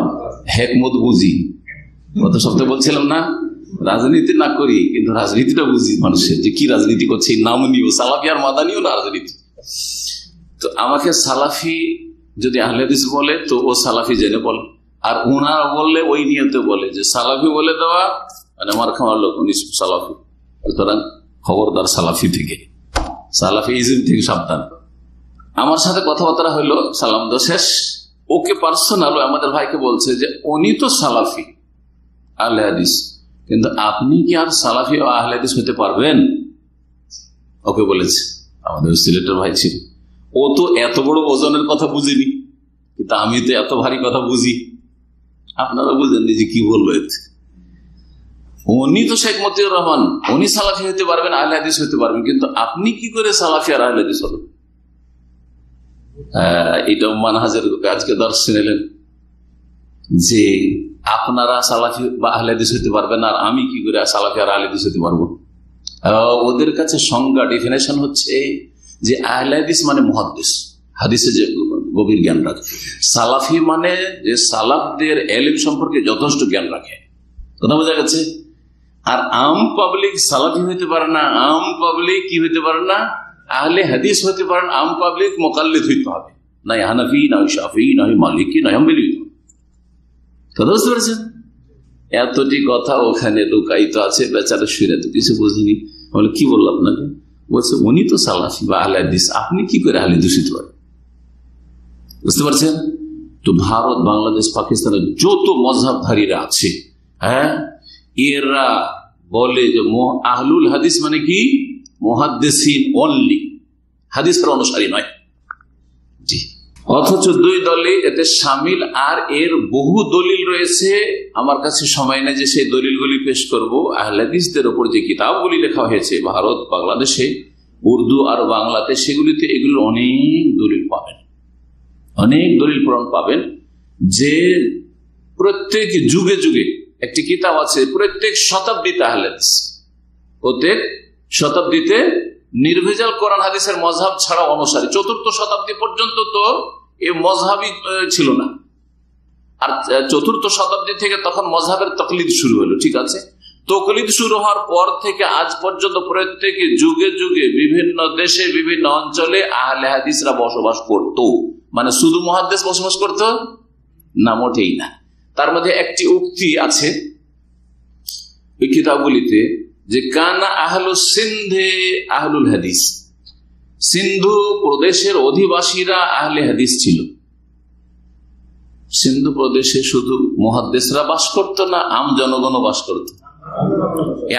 হেকমত বুঝি, গত সপ্তাহে বলছিলাম না, রাজনীতি না করি কিন্তু রাজনীতিটা বুঝি মানুষের, যে কি রাজনীতি করছে, নাম নিও সালাফি আর মাদানিও না রাজনীতি। তো আমাকে সালাফি যদি আহলে হাদিস বলে তো ও সালাফি জেনে বলে, আর ওনারা বললে ওই নিয়তে বলে যে সালাফি বলে দেওয়া মানে আমার খাওয়ার লোক উনি সালাফি, সুতরাং খবরদার সালাফি থেকে, সালাফি ইজম থেকে সাবধান। আমার সাথে কথাবার্তা হইলো, সালাম দো শেষ, ওকে পার্সোনাল আমাদের ভাইকে বলছে যে উনি তো সালাফি আহলে হাদিস, কিন্তু আপনি কি আর সালাফি ও আহলে হাদিস হতে পারবেন? ওকে বলেছে, আমাদের সিলেটের ভাই ছিল, ও তো এত বড় ওজনের কথা বুঝিনি, কিন্তু আমি তো এত ভারী কথা বুঝি, আপনারা বুঝেননি যে কি বলবো। উনি তো শেখ মতিউর রহমান, উনি সালাফি হতে পারবেন, আহলে হাদিস হতে পারবেন, কিন্তু আপনি কি করে সালাফি আর আহলে হাদিস হবেন? এটা মানহাজের আজকে দর্শ নিলেন যে আপনারা সালাফি বা আহলে হাদিস হতে পারবেন, আর আমি কি করে সালাফি আর আহলে হাদিস হতে পারবো? ওদের কাছে সংজ্ঞা, ডেফিনেশন হচ্ছে যে আহলে হাদিস মানে মুহাদ্দিস, হাদিসে যে গভীর জ্ঞান রাখে, সালাফি মানে যে সালাফদের ইলম সম্পর্কে যথেষ্ট জ্ঞান রাখে, কথা বোঝা গেছে? আর আম পাবলিক সালাফি হইতে পারে না, আম পাবলিক কি হইতে পারে না, আহলে হাদিস হতে পারেন, আম পাবলিক মুকাল্লিদ হইতে হবে, নাই হানাফি, নাই শাফি, নাই মালিকি, নাই হাম্বলি হইতে হবে। কথা বুঝতে পারছেন? এতটি কথা ওখানে লুকায়িত আছে, বেচারা শুয়ে তো কিছু বুঝিনি। বলে কি বললো আপনাকে? বলছে উনি তো সালাফি বা আহলে হাদিস, আপনি কি করে আহলে হাদিস হতে পারেন? বুঝতে পারছেন? তো ভারত, বাংলাদেশ, পাকিস্তানের যত মযহাবধারীরা আছে, হ্যাঁ, এরা বলে যে আহলুল হাদিস মানে কি মুহাদ্দিসিন অনলি, হাদিসের অনুসারী নয়। জি, অথচ দুই দলই এতে শামিল। আর এর বহু দলিল রয়েছে, আমার কাছে সময় নেই যে সেই দলিলগুলি পেশ করব। আহলে হাদিসদের উপর যে কিতাবগুলি লেখা হয়েছে ভারত, বাংলাদেশে, উর্দু আর বাংলাতে, সেগুলিতে এগুলো অনেক দলিল পাবেন, অনেক দলিল প্রমাণ পাবেন যে প্রত্যেক যুগে যুগে একটি কিতাব আছে, প্রত্যেক শতাব্দীতে আহলে হাদিস, প্রত্যেক শতাব্দীতে নির্ভেজাল কোরআন হাদিসের মযহাব ছাড়া অনুসারী। ৪র্থ শতাব্দী পর্যন্ত তো এই মযহাবই ছিল না, আর ৪র্থ শতাব্দী থেকে তখন মযহাবের তাকলিদ শুরু হলো। ঠিক আছে, তাকলিদ শুরু হওয়ার পর থেকে আজ পর্যন্ত প্রত্যেক যুগে যুগে বিভিন্ন দেশে, বিভিন্ন অঞ্চলে আহলে হাদিসরা বসবাস করত। মানে শুধু মুহাদ্দিস বসবাস করত না, মোটেই না। তার মধ্যে একটি উক্তি আছে ওই কিতাবগুলিতে যে কানা আহলুস সিন্ধে আহলুল হাদিস, সিন্ধু প্রদেশের অধিবাসীরা আহলে হাদিস ছিল। সিন্ধু প্রদেশে শুধু মুহাদ্দিসরা বাস করত না, আম জনগণও বাস করত?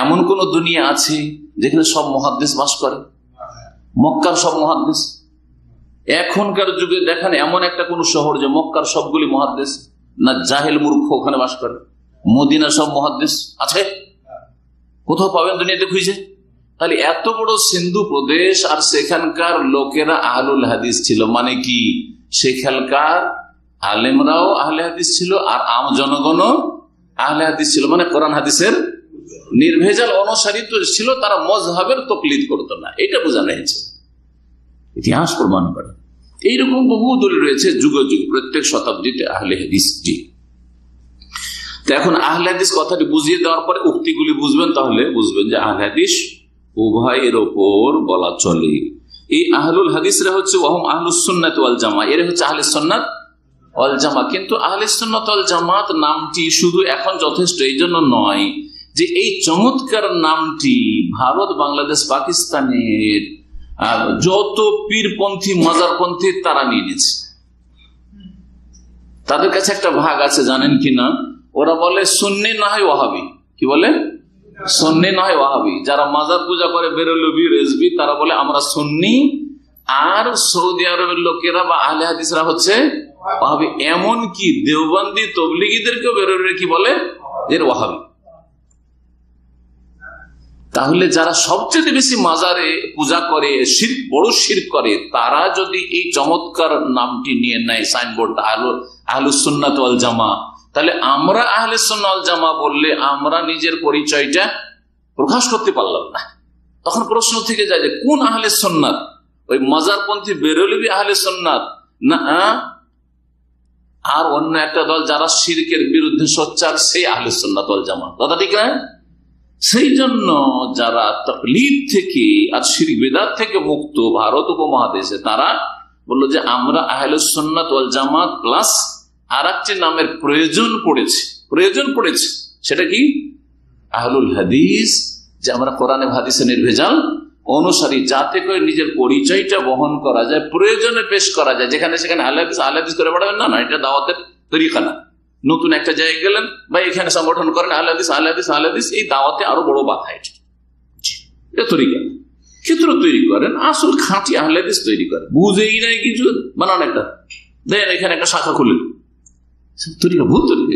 এমন কোন দুনিয়া আছে যেখানে সব মুহাদ্দিস বাস করে? মক্কার সব মুহাদ্দিস? এখনকার যুগে দেখেন এমন একটা কোন শহর যে মক্কার সবগুলি মুহাদ্দিস? না, জাহেল মূর্খ ওখানে বাস করে। মদিনা সব মুহাদ্দিস আছে? কোথাও পাবেন দুনিয়াতে খুঁজে? তাহলে এত বড় সিন্ধু প্রদেশ, আর সেখানকার লোকেরা আহলুল হাদিস ছিল। মানে কি, সেখানকার আলেমরাও আহলে হাদিস ছিল আর আম জনগণও আহলে হাদিস ছিল। মানে কোরআন হাদিসের নির্ভেজাল অনুসারী তো ছিল, তারা মযহাবের তাকলিদ করতো না, এটা বোঝানো হয়েছে। ইতিহাস প্রমাণ করে। এইরকম বহু দলিল রয়েছে যুগ যুগ, প্রত্যেক শতাব্দীতে আহলে হাদিস। তো এখন আহলে হাদিস কথাটি বুঝিয়ে দেওয়ার পরে উক্তিগুলি বুঝবেন, তাহলে বুঝবেন যে আহলে হাদিস উভয়ের ওপর বলা চলে। এই আহলুল হাদিসরা হচ্ছে ওয়াহুম আহলুস সুন্নাত ওয়াল জামা, এরা হচ্ছে আহলে সুন্নাত ওয়াল জামা। কিন্তু আহলে সুন্নাত ওয়াল জামাত নামটি শুধু এখন যথেষ্ট এই জন্য নয় যে এই চমৎকার নামটি ভারত, বাংলাদেশ, পাকিস্তানের যত পীরপন্থী, মাজারপন্থী তারা নিয়ে নিয়েছে। তাদের কাছে একটা ভাগ আছে, জানেন কিনা? ওরা বলে সুন্নি না হয় ওয়াহাবি। কি বলে? সুন্নি না হয় ওয়াহাবি। যারা মাজার পূজা করে, বেরেলভি, রেজভি, তারা বলে আমরা সুন্নি, আর সৌদি আরবের লোকেরা বা আহলে হাদিসরা হচ্ছে ওয়াহাবি। এমন কি দেওবন্দি তবলিগীদেরকেও বেরেলভি কি বলে? এর ওয়াহাবি। তাহলে যারা সবচেয়ে বেশি মাজারে পূজা করে, শিরক, বড় শিরক করে, তারা যদি এই চমৎকার নামটি নিয়ে নেয়, সাইনবোর্ড আহলুস সুন্নাত ওয়াল জামা, তাহলে আমরা আহলে সুন্নাত ওয়াল জামা বললে আমরা নিজের পরিচয়টা প্রকাশ করতে পারলাম না। তখন প্রশ্ন থেকে যায় যে কোন আহলে সুন্নাত? ওই মাজারপন্থী বেরেলভি আহলে সুন্নাত না আর অন্য একটা দল যারা শিরকের বিরুদ্ধে সোচ্চার, সেই আহলে সুন্নাত ওয়াল জামা? কথা ঠিক না? সেই জন্য যারা তাকলিদ থেকে আর শিরক বিদআত থেকে মুক্ত ভারত উপমহাদেশে, তারা বললো যে আমরা আহলুস সুন্নাত ওয়াল জামাত প্লাস আর একটি নামের প্রয়োজন পড়েছে। সেটা কি? আহলুল হাদিস। যে আমরা কোরআনে হাদিসে নির্ভেজাল অনুসারী, যাতে করে নিজের পরিচয়টা বহন করা যায়, প্রয়োজনে পেশ করা যায়। যেখানে সেখানে আহলে হাদিস করে বেড়াবেন না, এটা দাওয়াতের তরিকা না। নতুন একটা জায়গায় গেলেন বা এখানে সংগঠন করেন আহলে হাদিস, এই দাওয়াতে আরো বড় বাধা। এটা তরিকা, ক্ষেত্র তৈরি করেন, আসল খাঁটি আহলে হাদিস তৈরি করেন। বুঝেই নাই কিছু, বানান একটা, দেন এখানে একটা শাখা খুলেন, তরিকা ভুল তরিকা।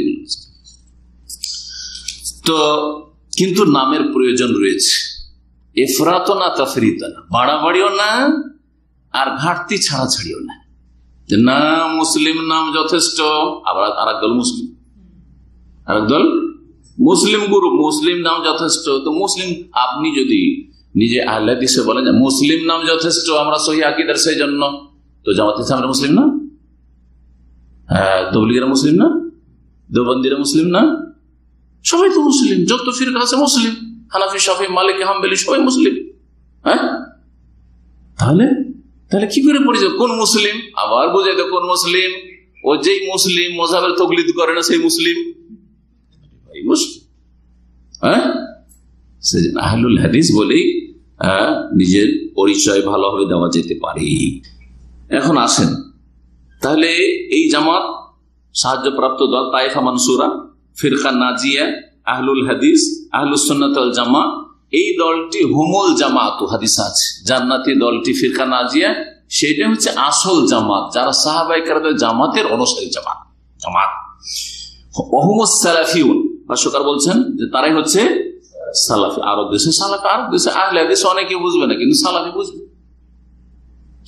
তো কিন্তু নামের প্রয়োজন রয়েছে, এফরাত না তাফরিত না, বাড়াবাড়িও না আর ঘাটতি ছাড়াছাড়িও না। না মুসলিম নাম যথেষ্ট, আবার আরেকদল মুসলিম গুরু, মুসলিম নাম যথেষ্ট। তো মুসলিম, আপনি যদি নিজে আহলে হাদিসে বলেন যে মুসলিম নাম যথেষ্ট, আমরা সহিহ আকীদার, সেই জন্য তো জামাত ইসলামীরা মুসলিম না, তবলিগীরা মুসলিম না, দেওবন্দীরা মুসলিম না, সবাই তো মুসলিম। যত ফিরকা আছে মুসলিম, হানাফি, শাফি, মালিকি, হাম্বলি সবাই মুসলিম। হ্যাঁ, তাহলে তাহলে কি করে পরিচয়? কোন মুসলিম? আবার বোঝাই তো কোন মুসলিম? ও যেই মুসলিম মযহাবের তাকলিদ করে না সেই মুসলিম। হ্যাঁ, সেজন্য আহলুল হাদিস বলেই নিজের পরিচয় ভালোভাবে দেওয়া যেতে পারে। এখন আসেন, তাহলে এই জামাত সাহায্যপ্রাপ্ত দল, তায়েফা মানসুরা, ফিরকা নাজিয়া, আহলুল হাদিস, আহলুস সুন্নাত ওয়াল জামাত, এই দলটি হুমুল জামাত, হাদিস আছে জান্নাতি দলটি ফিরকা নাজিয়া, সেটা হচ্ছে আসল জামাত, যারা সাহাবায়ে কেরামের জামাতের অনুসারী জামাত। ওহুমুস সালাফিউন, ভাষ্যকার বলছেন যে তারাই হচ্ছে সালাফি। আরব দেশে সালাফি, আরব দেশে আহলে হাদিস অনেকে বুঝবে না, কিন্তু সালাফি বুঝবে।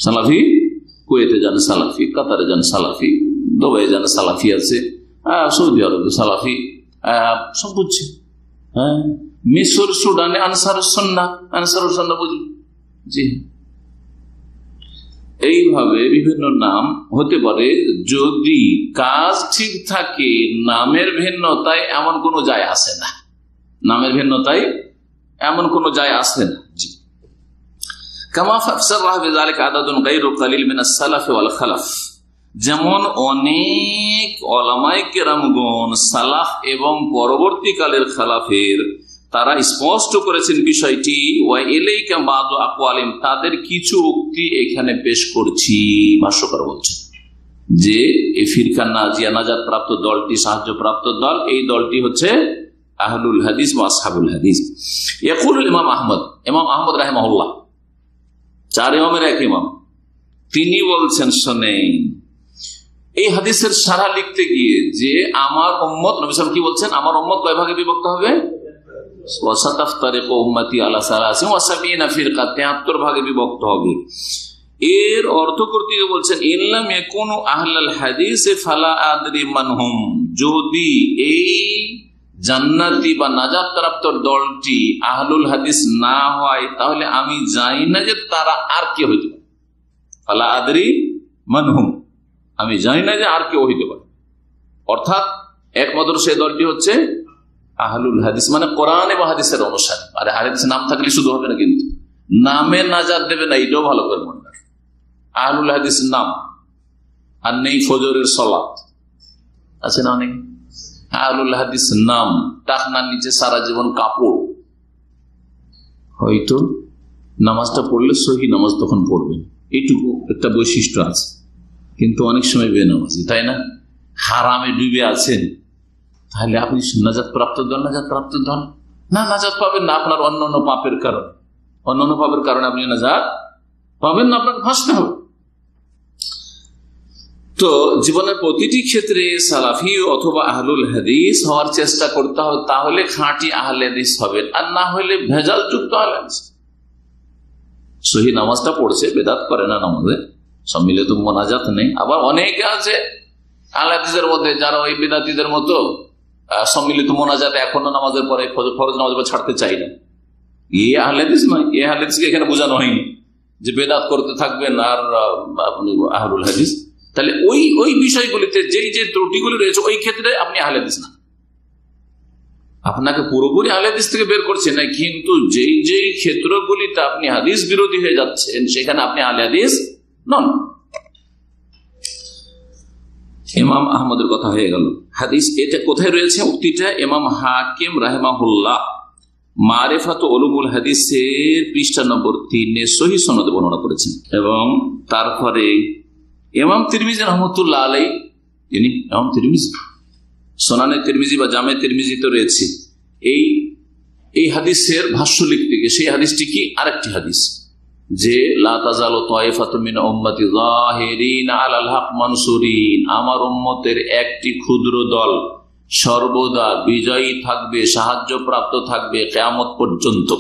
সালাফি কুয়েতে যান সালাফি, কাতারে যান সালাফি, দুবাই যান সালাফি আছে, সৌদি আরবে সালাফি, সব বুঝছে। হ্যাঁ, মিশর সুদানে আনসারুস সুন্নাহ, আনসারুস সুন্নাহ বুঝবে। জি, এইভাবে বিভিন্ন নাম হতে পারে। যদি কাজ ঠিক থাকে, নামের ভিন্নতায় এমন কোনো যায় আসে না, নামের ভিন্নতায় এমন কোনো যায় আসে না। জি, কামা ফাসসারাহু বিযালিকা আদাদুন গায়রু কালিল মিনাস সালাফ ওয়াল খালাফ, যেমন অনেক উলামায়ে কেরামগণ সালাফ এবং পরবর্তীকালের খালাফের তারা স্পষ্ট করেছেন বিষয়টি। ওয়া ইলাইকা বাদু আকওয়ালিম, তাদের কিছু উক্তি এখানে পেশ করছি। ভাষ্যকার বলছেন যে এই ফিরকা নাজিয়া, নাজাত প্রাপ্ত দলটি, সাহায্য প্রাপ্ত দল, এই দলটি হচ্ছে আহলুল হাদিস ওয়া আসহাবুল হাদিস। ইয়াকুলুল ইমাম আহমদ, ইমাম আহমদ রাহিমাহুল্লাহ, চার ইমামের এক ইমাম, তিনি বলছেন, শোনেন, এই হাদিসের সারা লিখতে গিয়ে যে আমার উম্মত, নবী সাল্লাল্লাহু আলাইহি ওয়াসাল্লাম কি বলছেন, আমার উম্মত কয় ভাগে বিভক্ত হবে? 73 ভাগে বিভক্ত হবে। এর অর্থ করতে বলছেন, ইল্লাম ইয়াকুনু আহলাল হাদিস ফালা আদরি মানহুম, যদি এই জান্নাতি বা নাজাত প্রাপ্ত দলটি আহলুল হাদিস না হয়, তাহলে আমি জানি না যে তারা আর কে হইতে পারে। ফালা আদরি মানহুম, আমি জানি না যে আর কেউ হইতে পারে। অর্থাৎ একমাত্র সে দলটি হচ্ছে আহলুল হাদিস, মানে কোরআন এবং হাদিসের অনুসারী। আরে হাদিস নাম থাকলে শুধু হবে না, কিন্তু নামে নাজাত দেবে না, এটাও ভালো করে মনে রাখবে। আহলুল হাদিস নাম, আর নেই ফজরের সালাত, আছে না অনেক। আহলুল হাদিস নাম, টাকনার নিচে সারা জীবন কাপড়, হয়তো নামাজটা পড়লে সহি নামাজ তখন পড়বেন, এইটুকু একটা বৈশিষ্ট্য আছে, কিন্তু অনেক সময় বেনামাজি, তাই না? হারামে ডুবে আছেন, তাহলে আপনি নাজাত প্রাপ্ত দল? নাজাত প্রাপ্ত দল না, নাজাত পাবেন না আপনার অন্যান্য পাপের কারণে, অন্যান্য পাপের কারণে আপনি নাজাত পাবেন না, আপনাকে ফাঁসতে হবে। তো জীবনের প্রতিটি ক্ষেত্রে সালাফি অথবা আহলুল হাদিস হওয়ার চেষ্টা করতে হবে, তাহলে খাঁটি আহলে হাদিস হবেন, আর না হলে ভেজাল যুক্ত আহলে হাদিস। সহি নামাজটা পড়ছে, বেদাত করে না নামাজে, সম্মিলিত মোনাজাত নেই। আবার অনেকে আছে আহলে হাদিসের মধ্যে যারা ওই বেদাতীদের মতো সম্মিলিত মোনাজাত এখনো নামাজের পরে, ফরজ নামাজের পর ছাড়তে চাই না। এ আহলে হাদিস নয়, এ আহলে হাদিসকে এখানে বোঝানো হয়নি যে বেদাত করতে থাকবেন আর আপনি আহলুল হাদিস। তাহলে ওই বিষয়গুলিতে যেই যে ত্রুটিগুলি রয়েছে, ওই ক্ষেত্রে আপনি আহলে হাদিস না। আপনাকে পুরোপুরি আহলে হাদিস থেকে বের করছে না, কিন্তু যেই ক্ষেত্রগুলিতে আপনি হাদিস বিরোধী হয়ে যাচ্ছেন, সেখানে আপনি আহলে হাদিস নন। ইমাম আহমদের কথা হয়ে গেল। হাদিস এটা কোথায় রয়েছে? উক্তিটা ইমাম হাকিম রাহিমাহুল্লাহ মারিফাত উলুমুল হাদিসের পৃষ্ঠা নম্বর 3 সহিহ সনদে বর্ণনা করেছেন। এবং তারপরে ইমাম তিরমিজি রহমতুল্লাহ আলাইহি, যিনি ইমাম তিরমিজি, সুনানে তিরমিজি বা জামে তিরমিজি তো রয়েছে, এই হাদিসের ভাষ্য লিখতে গিয়ে সেই হাদিসটি কি আরেকটি হাদিস, যে লা তাজালু তায়েফাতুম মিন উম্মতি যাহিরিনা আলাল হক মানসুরিন, আমার উম্মতের একটি ক্ষুদ্র দল সর্বদা বিজয়ী থাকবে, সাহায্য প্রাপ্ত থাকবে কিয়ামত পর্যন্ত।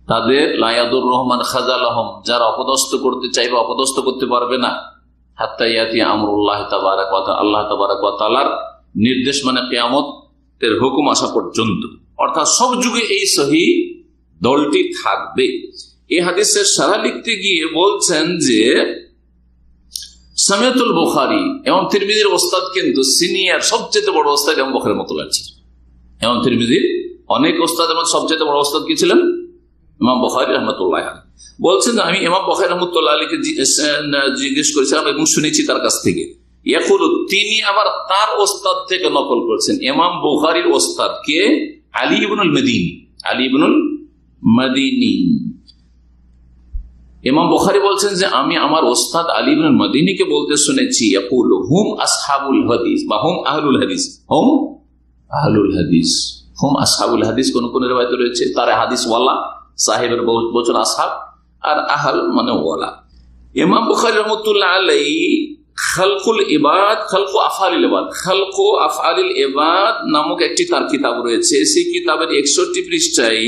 তাদের লা ইয়াদুর রহমান খাযালাহুম, যারা অপদস্থ করতে চাইবে অপদস্থ করতে পারবে না, হাত্তা ইয়াতি আমরুল্লাহ তাবারাক ওয়া তাআলা, আল্লাহ তাবারাক ওয়া তাআলার নির্দেশ, মানে কিয়ামতের হুকুম আসা পর্যন্ত। অর্থাৎ সব যুগে এই সহি দলটি থাকবে। এই হাদিসের সারা লিখতে গিয়ে বলছেন যে সামিয়াতুল বুখারী এবং তিরমিজির ওস্তাদ, কিন্তু সিনিয়র সবচেয়ে বড় ওস্তাদ ইমাম বুখারীর মতো লাগছে। ইমাম তিরমিজির অনেক ওস্তাদের মধ্যে সবচেয়ে বড় ওস্তাদ কি ছিলেন? ইমাম বুখারী রাহমাতুল্লাহ আলাইহি। বলছেন আমি ইমাম বুখারী রাহমাতুল্লাহ আলাইহি জিজ্ঞেস করেছিলাম এবং শুনেছি তার কাছ থেকে, ইয়াকুলু, তিনি আবার তার ওস্তাদ থেকে নকল করছেন। ইমাম বুখারীর ওস্তাদ কে? আলী ইবনুল মদিনী। আলী ইবনুল মদিনী। ইমাম বুখারী বলছেন যে আমি আমার ওস্তাদ আলী ইবনুল মদিনীকে বলতে শুনেছি, ইয়াকুলু হুম আসহাবুল হাদিস বা হুম আহলুল হাদিস। হুম আহলুল হাদিস, হুম আসহাবুল হাদিস। কোন কোন রিওয়ায়াতে রয়েছে তারা হাদিস ওয়ালা, সাহেবের বচন আসহাব, আর আহল মানে ওয়ালা। ইমাম বুখারী রাহমাতুল্লাহ আলাইহি খালকুল ইবাদ, খালকু আফআলিল ইবাদ, খালকু আফআলিল ইবাদ নামক একটি তার কিতাব রয়েছে। সেই কিতাবের 61 পৃষ্ঠায়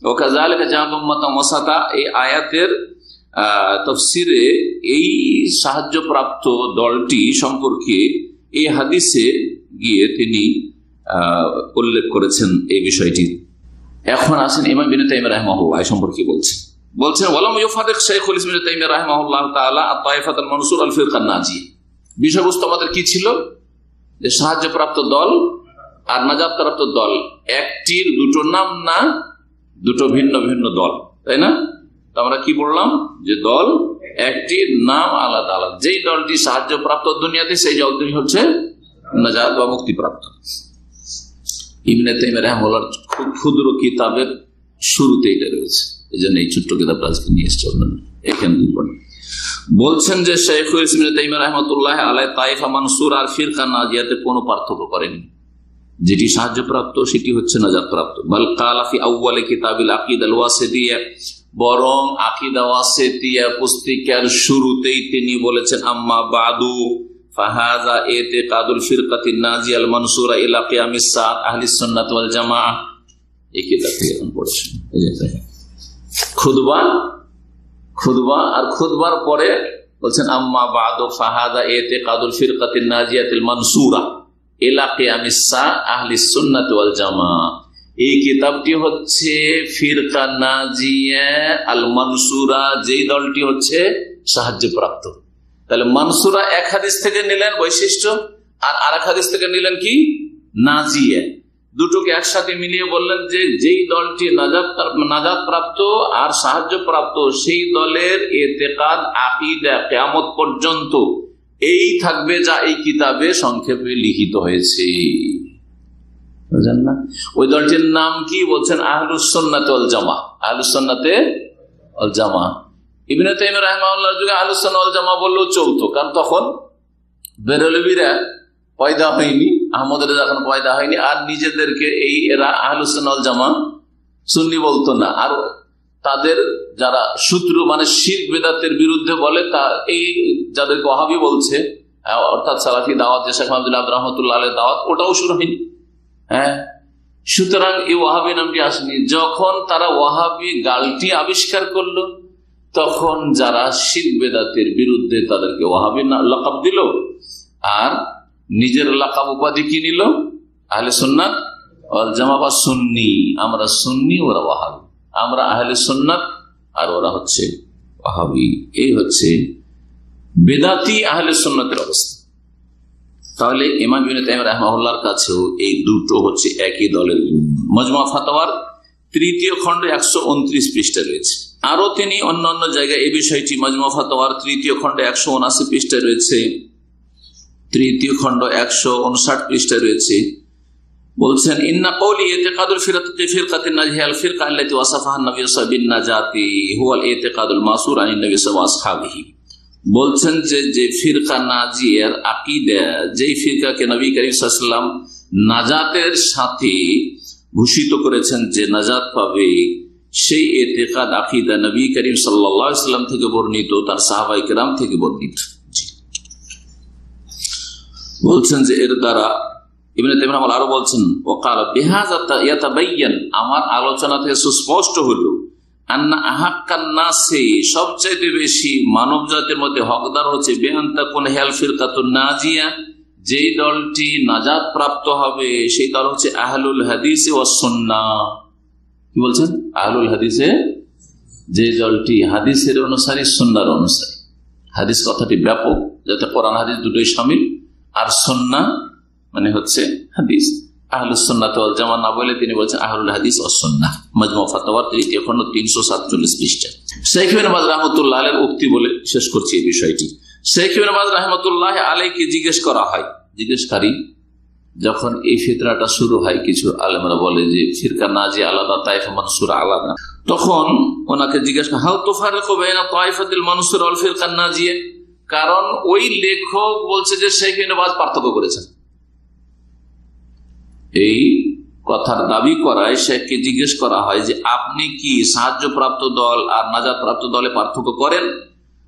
ওয়াকাযালিকা জাআল উম্মাতাম ওয়াসাতা, এই আয়াতের তাফসীরে এই সাহায্যপ্রাপ্ত দলটি সম্পর্কে এই হাদিসে গিয়ে তিনি উল্লেখ করেছেন এই বিষয়টি। এখন আসেন ইমাম ইবনে তাইমিয়া রাহিমাহুল্লাহ এই সম্পর্কে বলছেন ওয়ালাম ইউফারিক শাইখুল ইসলাম ইবনে তাইমিয়া রাহিমাহুল্লাহ তাআলা আত-তাইফাতুল মানসুর আল ফিরকান নাজিয়া। বিষয়বস্তু আমাদের কি ছিল? যে সাহায্যপ্রাপ্ত দল আর নাজাতপ্রাপ্ত দল একটির দুটো নাম না, দুটো ভিন্ন ভিন্ন দল, তাই না? তো আমরা কি বললাম যে দল একটির নাম আলাদা আলাদা। যেই দলটি সাহায্যপ্রাপ্ত দুনিয়াতে, সেই দলটি হচ্ছে নাজাত বা মুক্তিপ্রাপ্ত। ইবনে তাইমিয়া রাহিমাহুল্লাহর খুব ক্ষুদ্র কিতাবের শুরুতে এটা রয়েছে, এই জন্য এই ছোট্ট কিতাবটা আজকে নিয়ে এসেছে। এখানে বলছেন যে শাইখুল ইসলাম ইবনে তাইমিয়া রাহমাতুল্লাহ আলাইহি তাইফা মানসুর আর ফিরকা নাজিয়াতে কোনো পার্থক্য করেনি। যেটি সাহায্যপ্রাপ্ত সেটি হচ্ছে নাজাতপ্রাপ্ত। বাল কালা ফি আউয়ালি কিতাবিল আকিদা আল ওয়াসিদিয়া, বরং আকিদা ওয়াসিতিয়া পুস্তিকার শুরুতেই তিনি বলেছেন আম্মা বাদু ফাহাযা ইতিকাদুল ফিরকাতিন নাজিয়া আল মানসুরা ইলা কিয়ামিস সাআত আহলিস সুন্নাত ওয়াল জামাআহ। এই কিতাব থেকে এখন পড়েছেন খুতবা আর খুতবার পরে বলছেন আম্মা বাদু ফাহাযা ইতিকাদুল ফিরকাতিন নাজিয়াতিল মানসুরা ইলা কিয়ামিস সাআত আহলিস সুন্নাত ওয়াল জামাআহ। এই কিতাবটি হচ্ছে ফিরকা নাজিয়া আল মানসুরা, যেই দলটি হচ্ছে সাহায্যপ্রাপ্ত। তাহলে মানসুরা এক হাদিস থেকে নিলেন বৈশিষ্ট্য, আর আরেক হাদিস থেকে নিলেন কি নাজিয়া। দুটোকে একসাথে মিলিয়ে বললেন যে যেই দলটি নাজাত প্রাপ্ত আর সাহায্য প্রাপ্ত, সেই দলের ইতিকাদ আকীদা কিয়ামত পর্যন্ত এই থাকবে যা এই কিতাবে সংক্ষেপে লিখিত হয়েছে। বুঝলেন না? ওই দলটির নাম কি? বলছেন আহলুস সুন্নাত ওয়াল জামাআহ। আহলুস সুন্নাত ওয়াল জামাআহ। ইবনে তাইমিয়া রাহিমাহুল্লাহর যুগে আহলুস সুন্নাত ওয়াল জামাআহ বললেও চলতো, কারণ তখন বেরেলভিরা পয়দা হয়নি, আহমদের যখন পয়দা হয়নি, আর নিজেদেরকে এরা আহলুস সুন্নাত ওয়াল জামাআহ সুন্নি বলতো না। আর তাদের যারা শত্রু মানে শিরক বিদআতের বিরুদ্ধে বলে, তা এই যাদেরকে ওয়াহাবি বলছে, অর্থাৎ সালাফি দাওয়াত, শেখ আব্দুল্লাহ রাহমাতুল্লাহ আলাইহির দাওয়াত, ওটাও শুরু হয়নি। হ্যাঁ, সুতরাং এই ওয়াহাবি নামটি আসেনি। যখন তারা ওয়াহাবি গালটি আবিষ্কার করলো, তখন যারা শিরক বিদআতের বিরুদ্ধে তাদেরকে ওয়াহাবি লাকাব দিল, আর নিজের লাকাব উপাধি কি নিল? আহলে সুন্নাত ওয়াল জামাআহ বা সুন্নি। আমরা সুন্নি, ওরা ওয়াহাবি। আমরা আহলে সুন্নাত আর ওরা হচ্ছে ওয়াহাবি। এই হচ্ছে বেদাতি আহলে সুন্নাতের অবস্থা। তাহলে ইমাম ইবনে তাইমিয়া রাহিমাহুল্লাহর কাছেও এই দুটো হচ্ছে একই দলের। মাজমুআ ফাতাওয়ার 3য় খণ্ড 129 পৃষ্ঠা রয়েছে। আরো তিনি অন্যান্য জায়গায় এই বিষয়টি মাজমুআ ফাতাওয়ার 3য় খণ্ড 179 পৃষ্ঠা রয়েছে, 3য় খণ্ড 159 পৃষ্ঠা রয়েছে। বলছেন ইন্না কওলি ইতিকাদুল ফিরকাতিন নাজিয়া আল ফিরকা আল্লাতী ওয়াসাফাহা নবী সাল্লাল্লাহু আলাইহি ওয়াসাল্লাম বিন নাজাতি হুয়া আল ইতিকাদুল মাসুর আন নবী সাল্লাল্লাহু আলাইহি ওয়াসাল্লাম। বলছেন যে ফিরকা নাজিয়ার আকীদা, যেই ফিরকাকে নবী করিম সাল্লাল্লাহু আলাইহি ওয়াসাল্লাম নাজাতের সাথে ভূষিত করেছেন যে নাজাত পাবে, সেই ইতিকাদ আকীদা নবী করিম সাল্লাল্লাহু আলাইহি ওয়াসাল্লাম থেকে বর্ণিত, তার সাহাবায়ে কেরাম থেকে বর্ণিত। বলছেন যে এর দ্বারা ইবনে তাইমিয়া আরো বলছেন ওয়াকালা বিহাযা ইয়াতাবায়ান, আমার আলোচনা থেকে সুস্পষ্ট হলো, আন্না আহাক্কান নাসি, সবচেয়ে বেশি মানব জাতির মধ্যে হকদার হচ্ছে বেআন্তা কোন হেল ফিরকাতুন নাজিয়া, যেই দলটি নাজাত প্রাপ্ত হবে সেই দল হচ্ছে আহলুল হাদিস ওয়াস সুন্নাহ। কি বলছেন? আহলুল হাদিসে, যে দলটি হাদিসের অনুসারী, সুন্নাহর অনুসারী। হাদিস কথাটি ব্যাপক, যাতে কোরআন হাদিস দুটোই শামিল, আর সুন্নাহ মানে হচ্ছে হাদিস, আহলুস সুন্নাত ওয়াল জামাত না বলে তিনি বলছেন আহলুল হাদিস ওয়াস সুন্নাহ। মাজমু ফাতাওয়ার 3য় খণ্ড 347 পৃষ্ঠা। শেখ ইবনে বাজ রাহমাতুল্লাহ আলাইহির উক্তি বলে শেষ করছি এই বিষয়টি। শেখ ইবনে বাজ রাহমাতুল্লাহ আলাইহিকে জিজ্ঞেস করা হয়, জিজ্ঞেসকারী যখন এই ফিতরাটা শুরু হয়, কিছু আলেমরা বলে যে ফিরকা নাজি আলাদা, তাইফা মানসুরা আলাদা, তখন ওনাকে জিজ্ঞেস করা হাল তুফারিকু বাইনা তাইফাতিল মানসুরা ওয়াল ফিরকা নাজিয়া, কারণ ওই লেখক বলছে যে শেখ ইবনে বাজ পার্থক্য করেছেন। এই কথার দাবি করায় শেখকে জিজ্ঞেস করা হয় যে আপনি কি সাহায্যপ্রাপ্ত দল আর নাজাত প্রাপ্ত দলে পার্থক্য করেন?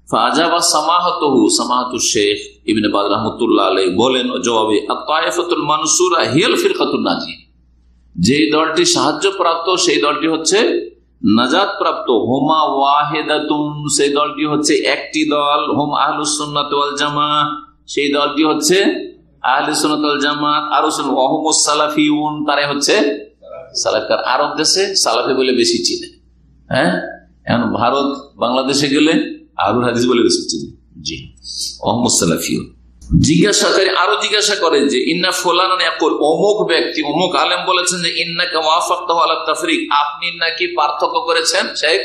ফাজাবা সামাহাতুহু, সামাহাতু শেখ ইবনে বাজ রাহমাতুল্লাহ আলাইহি বলেন জবাবে, আত-তায়েফাতুল মানসুরা হিয়াল ফিরকাতুন নাজিয়া, যে দলটি সাহায্যপ্রাপ্ত সেই দলটি হচ্ছে নাজাত প্রাপ্ত। হুমা ওয়াহিদাতুন, সেই দলটি হচ্ছে একটি দল। হুম আহলুস সুন্নাত ওয়াল জামাত, সেই দলটি হচ্ছে আহলে সুন্নাত ওয়াল জামাত। আর ওয়াহুমুস সালাফিউন, তারা হচ্ছে সালাফকার। আরব দেশে সালাফি বলে বেশি চিনে, হ্যাঁ, এখন ভারত বাংলাদেশে গেলে আহলুল হাদিস বলে বেশি চিনে। জি, ওয়াহুমুস সালাফিউন। জিজ্ঞাসাকারী আরো জিজ্ঞাসা করে যে ইন্না ফুলানান ইয়াকুল, অমুক ব্যক্তি অমুক আলেম বলেছেন যে ইন্নাকা ওয়াফাকতাহু আলা তাফরিক, আপনি নাকি পার্থক্য করেছেন। শেখ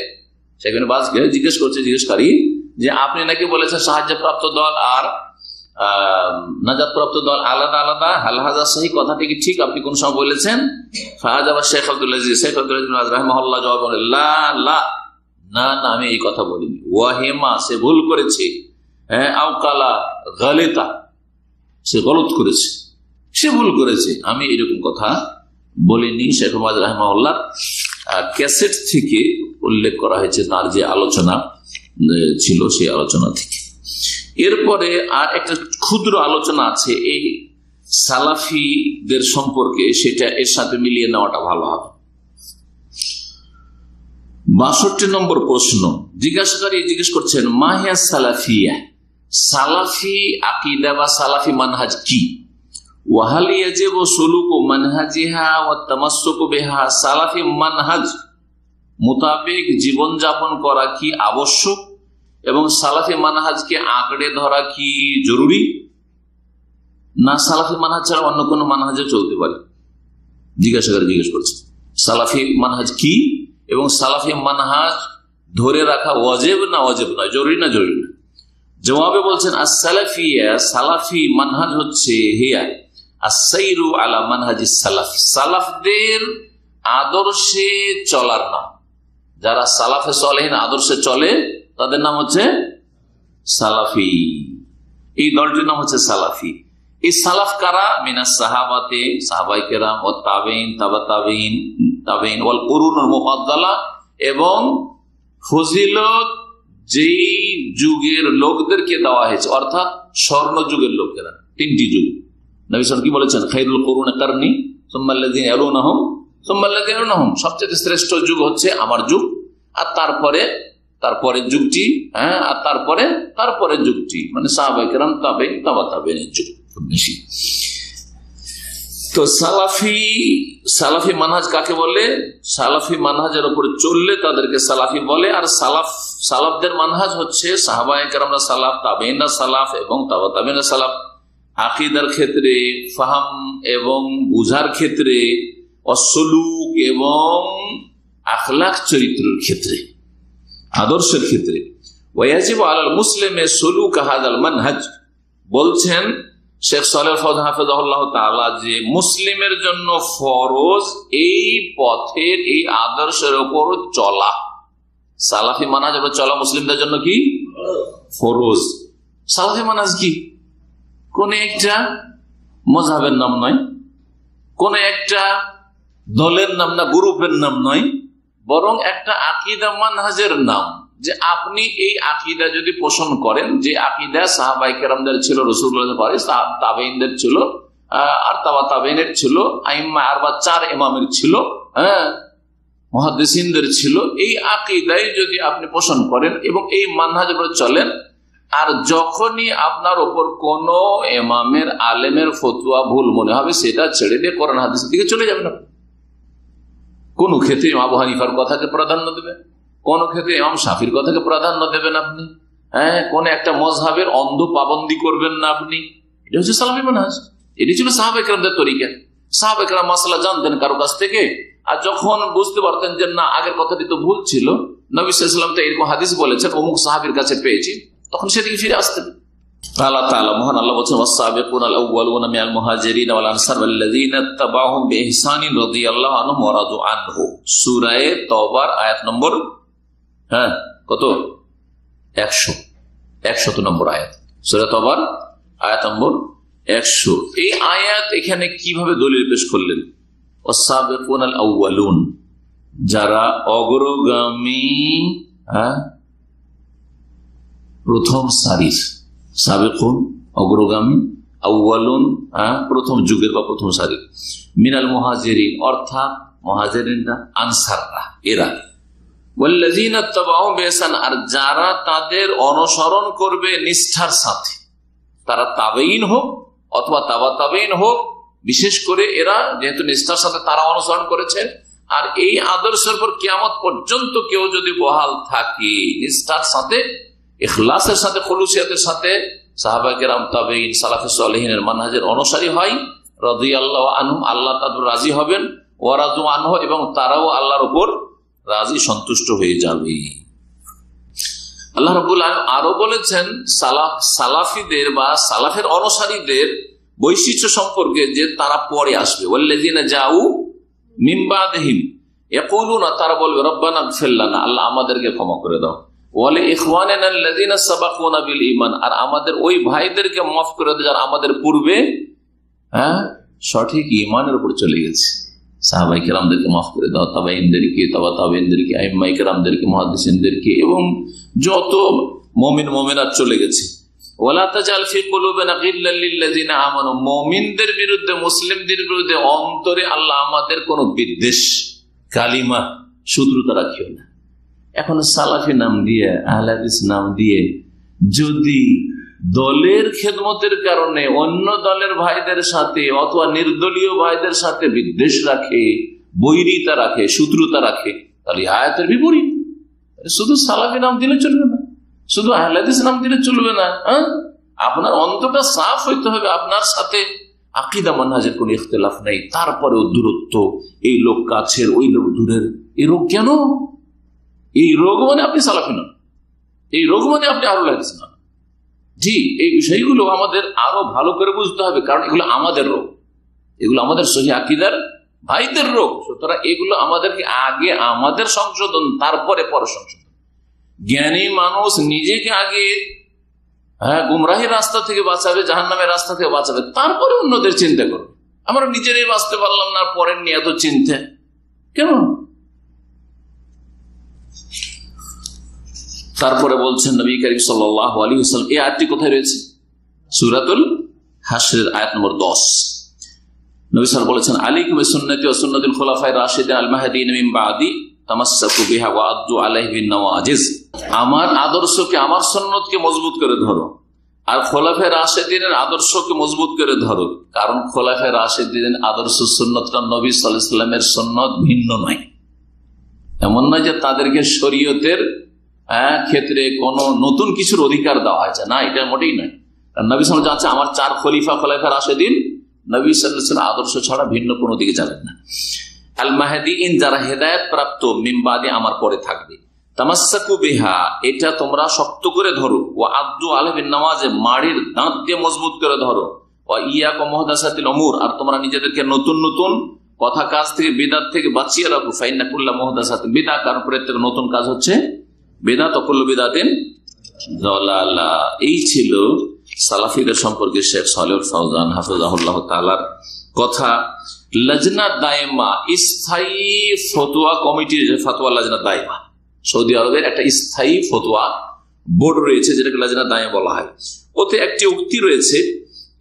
ইবনে বাজকে জিজ্ঞেস করছে জিজ্ঞেসকারী যে আপনি নাকি বলেছেন সাহায্যপ্রাপ্ত দল আর নাজাতপ্রাপ্ত দল আলাদা আলাদা, হাল হাযা সহি, কথাটি কি ঠিক? আপনি কোন সময় বলেছেন? ফাজাবা শেখ আব্দুল আজিজ, শেখ আব্দুল আজিজ রাহিমাহুল্লাহ জবাব বলেন, লা লা, না না, আমি এই কথা বলিনি। ওয়াহিমা, সে ভুল করেছে। হ্যাঁ, আওকালা গালিতা, সে গলত করেছে, সে ভুল করেছে, আমি এরকম কথা বলিনি। শেখ রাহিমাহুল্লাহ ক্যাসেট থেকে উল্লেখ করা হয়েছে তার যে আলোচনা ছিল সেই আলোচনা থেকে। এরপরে আর একটা ক্ষুদ্র আলোচনা আছে এই সালাফিদের সম্পর্কে, সেটা এর সাথে মিলিয়ে নেওয়াটা ভালো হবে। 62 নম্বর প্রশ্ন, জিজ্ঞাসাকারী জিজ্ঞেস করছেন মাহিয়া সালাফিয়া, সালাফি আকীদা বা সালাফি মানহাজ কি? ওয়াহাল ইয়াজিবু সুলুকু মানহাজিহা ওয়া তামাসসুকু বিহা, সালাফি মানহাজ মোতাবেক জীবন যাপন করা কি আবশ্যক এবং সালাফি মানহাজকে আঁকড়ে ধরা কি জরুরি, না সালাফি মানহাজ ছাড়া অন্য কোন মানহাজে চলতে পারে? জিজ্ঞাসাকারী জিজ্ঞেস করছে সালাফি মানহাজ কি এবং সালাফি মানহাজ ধরে রাখা ওয়াজিব না ওয়াজিব নয়, জরুরি না জরুরি না। জবাবে বলছেন as-সালাফিয়া, সালাফি মানহাজ হচ্ছে হিয়া as-সাইরু আলা মানহাজিস সালাফ, সালাফদের আদর্শে চলার নাম। যারা সালাফে সালেহিন আদর্শে চলে তাদের নাম হচ্ছে সালাফি, এই দলটির নাম হচ্ছে সালাফি। এই সালাফ কারা? মিনাস সাহাবাতে, সাহাবায়ে কেরাম, ও তাবেইন, তাবা তাবেইন, তাবেইন ওয়াল কুরুনুল মুফাদ্দালা, এবং ফজিলত যেই যুগের লোকদেরকে দেওয়া হয়েছে, অর্থাৎ স্বর্ণ যুগের লোকেরা। 3টি যুগ নবী সাল্লাল্লাহু আলাইহি ওয়াসাল্লাম কি বলেছেন? খায়রুল কুরুনি কারনি সুম্মা আল্লাযিনা ইয়ালুনাহুম সুম্মা আল্লাযিনা ইয়ালুনাহুম, সবচেয়ে শ্রেষ্ঠ যুগ হচ্ছে আমার যুগ, আর তারপরে যুগটি, হ্যাঁ, আর তারপরে যুগটি, মানে সাহাবায়ে কেরাম, তাবেইন, তাবা তাবেইনের যুগ খুব বেশি। তো সালাফি মানহাজ কাকে বলে? সালাফি মানহাজের উপরে চললে তাদেরকে সালাফি বলে। আর সালাফদের মানহাজ হচ্ছে সাহাবায়ে কেরামরা সালাফ, তাবেইনরা সালাফ এবং তাবা তাবেইনরা সালাফ। আকীদার ক্ষেত্রে, ফাহাম এবং বুঝার ক্ষেত্রে, অসলুক এবং আখলাক চরিত্রের ক্ষেত্রে, আদর্শের ক্ষেত্রে। ওয়াজিবু আলাল মুসলিমে সুলুক হাযাল মানহাজ, বলছেন শেখ সালেহ ফাওয়াদ হাফিজাহুল্লাহ তাআলা যে মুসলিমের জন্য ফরজ এই পথের, এই আদর্শের উপর চলা। সালাফি মানহাজ উপর চলা মুসলিমদের জন্য কি ফরজ। সালাফি মানহাজ কি? কোন একটা মযহাবের নাম নয়, কোন একটা দলের নাম না, গ্রুপের নাম নয়, বরং একটা আকীদা মানহাজের নাম। যে আপনি এই আকীদা যদি পোষণ করেন, যে আকীদা সাহাবায়ে কেরামদের ছিল, রাসূলুল্লাহ পরে তাবেঈনদের ছিল, আর তাবা তাবেঈনের ছিল, আইম্মা আরবা 4 ইমামের ছিল, হ্যাঁ, মুহাদ্দিসিনদের ছিল, এই আকীদায় যদি আপনি পোষণ করেন এবং এই মানহাজের উপর চলেন, আর যখনই আপনার উপর কোন ইমামের আলেমের ফতোয়া ভুল মনে হবে, সেটা ছেড়ে দিয়ে কোরআন হাদিসের দিকে চলে যাবেন। কোন ক্ষেত্রে ইমাম আবু হানিফার কথাকে প্রাধান্য দেবেন, কোন ক্ষেত্রে ইমাম শাফির কথাকে প্রাধান্য দেবেন আপনি, হ্যাঁ, কোন একটা মযহাবের অন্ধ পাবন্দি করবেন না আপনি। এটা হচ্ছে সালাফি মানহাজ, এটি ছিল সাহাবায়ে কেরামদের তরিকা। সাহাবায়ে মাসআলা জানতেন কারো কাছ থেকে, আর যখন বুঝতে পারতেন যে না আগের কথাটি তো ভুল ছিল, নবী সাল্লাল্লাহু আলাইহি ওয়াসাল্লাম তো এরকম হাদিস বলেছেন অমুক সাহাবীর কাছে পেয়েছি, তখন সেদিকে ফিরে আসতেন। আল্লাহ তাআলা মহান আল্লাহ বলেছেন ওয়াস-সাবিকুনাল আউওয়ালুনা মিনাল মুহাজিরিন ওয়াল আনসার ওয়াল্লাযীনা তাবাউহুম বিইহসানিন রাদিয়াল্লাহু আনহুম ওয়া রাদু আনহু। সূরা তাওবার আয়াত নম্বর কত? 100 নম্বর আয়াত, সূরা তাওবার আয়াত নম্বর 100। এই আয়াত এখানে কিভাবে দলিল পেশ করলেন? ওয়াস-সাবিকুনাল আউওয়ালুন, যারা অগ্রগামী, প্রথম সারির, সাবিকুন অগ্রগামী, আউওয়ালুন প্রথম যুগের বা প্রথম সারির, মিনাল মুহাজিরিন অর্থাৎ মুহাজিরিনরা, আনসাররা এরা, ওয়াল্লাযীনা তাবাউহুম বিইহসান আর যারা তাদের অনুসরণ করবে নিষ্ঠার সাথে, তারা তাবেঈন হোক অথবা তাবা তাবেঈন হোক, বিশেষ করে এরা যেহেতু নিষ্ঠার সাথে তারা অনুসরণ করেছে, আর এই আদর্শের উপর কিয়ামত পর্যন্ত কেউ যদি বহাল থাকে, নিষ্ঠার সাথে, ইখলাসের সাথে, খুলুসিয়াতের সাথে সাহাবায়ে কেরাম, তাবেঈন, সালাফে সালেহিনের মানহাজের অনুসারী হয়, রাদিয়াল্লাহু আনহুম আল্লাহ তাআলা রাজি হবেন, ওয়া রাদু আনহু এবং তারাও আল্লাহর উপর রাজি সন্তুষ্ট হয়ে যাবে। আল্লাহ রাব্বুল আলামিন আরো বলেছেন সালাফিদের বা সালাফের অনুসারীদের বৈশিষ্ট্য সম্পর্কে, যে তারা পরে আসবে। ওয়াল্লাযীনা জাউ মিন বাদিহিম ইয়াকুলুনা, তারা বলবে রব্বানা ইগফির লানা, আল্লাহ আমাদেরকে ক্ষমা করে দাও, ওয়ালি ইখওয়ানিনা আল্লাযীনা সাবাকুনা বিল ঈমান, আর আমাদের ওই ভাইদেরকে মাফ করে দাও যারা আমাদের পূর্বে সঠিক ঈমানের উপর চলে গেছে। সাহাবায়ে কেরামদেরকে মাফ করে দাও, তাবেঈনদেরকে, তাবা তাবেঈনদেরকে, আইম্মায়ে কেরামদেরকে, মুহাদ্দিসিনদেরকে এবং যত মুমিন মুমিনাত চলে গেছে। ওয়ালা তাজাল ফি কুলুবিনা গিল্লাল লিল্লাযিনা আমানু, মুমিনদের বিরুদ্ধে, মুসলিমদের বিরুদ্ধে অন্তরে আল্লাহ আমাদের কোনো বিদ্বেষ, কালিমা, শত্রুতা রাখিও না। এখন সালাফি নাম দিয়ে, আহলে হাদিস নাম দিয়ে যদি দলের খেদমতের কারণে অন্য দলের ভাইদের সাথে অথবা নির্দলীয় ভাইদের সাথে বিদ্বেষ রাখে, বৈরিতা রাখে, শত্রুতা রাখে, তাহলে আয়াতের বিপরীত। শুধু সালাফি নাম দিলে চলবে না, শুধু আহলে হাদিস নাম দিলে চলবে না। আপনার অন্তরটা সাফ হইতে হবে, আপনার সাথে আকীদা মানহাজের কোন ইখতিলাফ নেই, তারপরেও দূরত্ব, এই লোক কাছের ওই লোক দূরের, এই রোগ কেন? এই রোগ মানে আপনি সালাফি নন, এই রোগ মানে আপনি আহলে হাদিস নন। জি, এই বিষয়গুলো আমাদের আরো ভালো করে বুঝতে হবে, কারণ এগুলো আমাদের রোগ, এগুলো আমাদের সহিহ আকীদার ভাইদের রোগ। সুতরাং এগুলো আমাদেরকে আগে আমাদের সংশোধন, তারপরে পরে সংশোধন। জ্ঞানী মানুষ নিজেকে আগে গুমরাহির রাস্তা থেকে বাঁচাবে, জাহান্নামের রাস্তা থেকে বাঁচাবে, তারপরে অন্যদের চিন্তা করবে। আমরা নিজেরাই বাঁচতে পারলাম না, পরের নিয়ে এত চিন্তা কেন? তারপরে বলছেন নবী করিম সাল্লাল্লাহু আলাইহি ওয়াসাল্লাম, এই আয়াতটি কোথায় রয়েছে? সূরাতুল হাশরের আয়াত নম্বর 10। নবী সাল্লাল্লাহু বলেছেন, আলাইকুম বিসুন্নতি ওয়া সুন্নাতুল খুলাফায়ে রাশিদিন আল মাহদিয়িন মিন বাদি তামাসসাকু বিহা ওয়া আদ্দু আলাইহি বিন নওয়াজিজ। আমার আদর্শকে, আমার সুন্নতকে মজবুত করে ধরো, আর খোলাফায়ে রাশিদিনের আদর্শকে মজবুত করে ধরো। কারণ খোলাফায়ে রাশিদিনের আদর্শ সুন্নতটা নবী সাল্লাল্লাহু আলাইহি ওয়াসাল্লামের সুন্নত ভিন্ন নয়। এমন নয় যে তাদেরকে শরীয়তের ক্ষেত্রে কোন নতুন কিছুর অধিকার দেওয়া হয়েছে, না, এটা মোটেই নয়। নবী সাল্লাল্লাহু আলাইহি ওয়াসাল্লাম আমার 4 খলিফা, খোলাফায়ে রাশিদিন, নবী সাল্লাল্লাহু আলাইহি ওয়াসাল্লাম আদর্শ ছাড়া ভিন্ন কোনো দিকে যাবেন না। আল মাহদিয়িন, যারা হেদায়েত প্রাপ্ত, মিন বাদি, আমার পরে থাকবে। তামাসসাকু বিহা, এটা তোমরা শক্ত করে ধরো। ওয়া আদ্দু আলাইহি বিন নওয়াজিজ, মাড়ির দাঁত দিয়ে মজবুত করে ধরো। ওয়া ইয়াকুম মুহদাসাতিল উমুর, আর তোমরা নিজেদেরকে নতুন নতুন কথা কাজ থেকে, বিদআত থেকে বাঁচিয়ে রাখো। ফাইন্না কুল্লা মুহদাসাতিন বিদআহ, কারণ প্রত্যেক নতুন কাজ হচ্ছে বিদআত, ওয়া কুল্লু বিদআতিন যালালা। এই ছিল সালাফিদের সম্পর্কে শেখ সালেহ ফাওজান হাফিজাহুল্লাহ তাআলার কথা। লজনা দায়মা, স্থায়ী ফতোয়া কমিটির যে ফতোয়া লজনা দায়মা, সৌদি আরবের একটা স্থায়ী ফতোয়া বোর্ড রয়েছে, যেটাকে লজনা দায়মা বলা হয়। ওতে একটি উক্তি রয়েছে,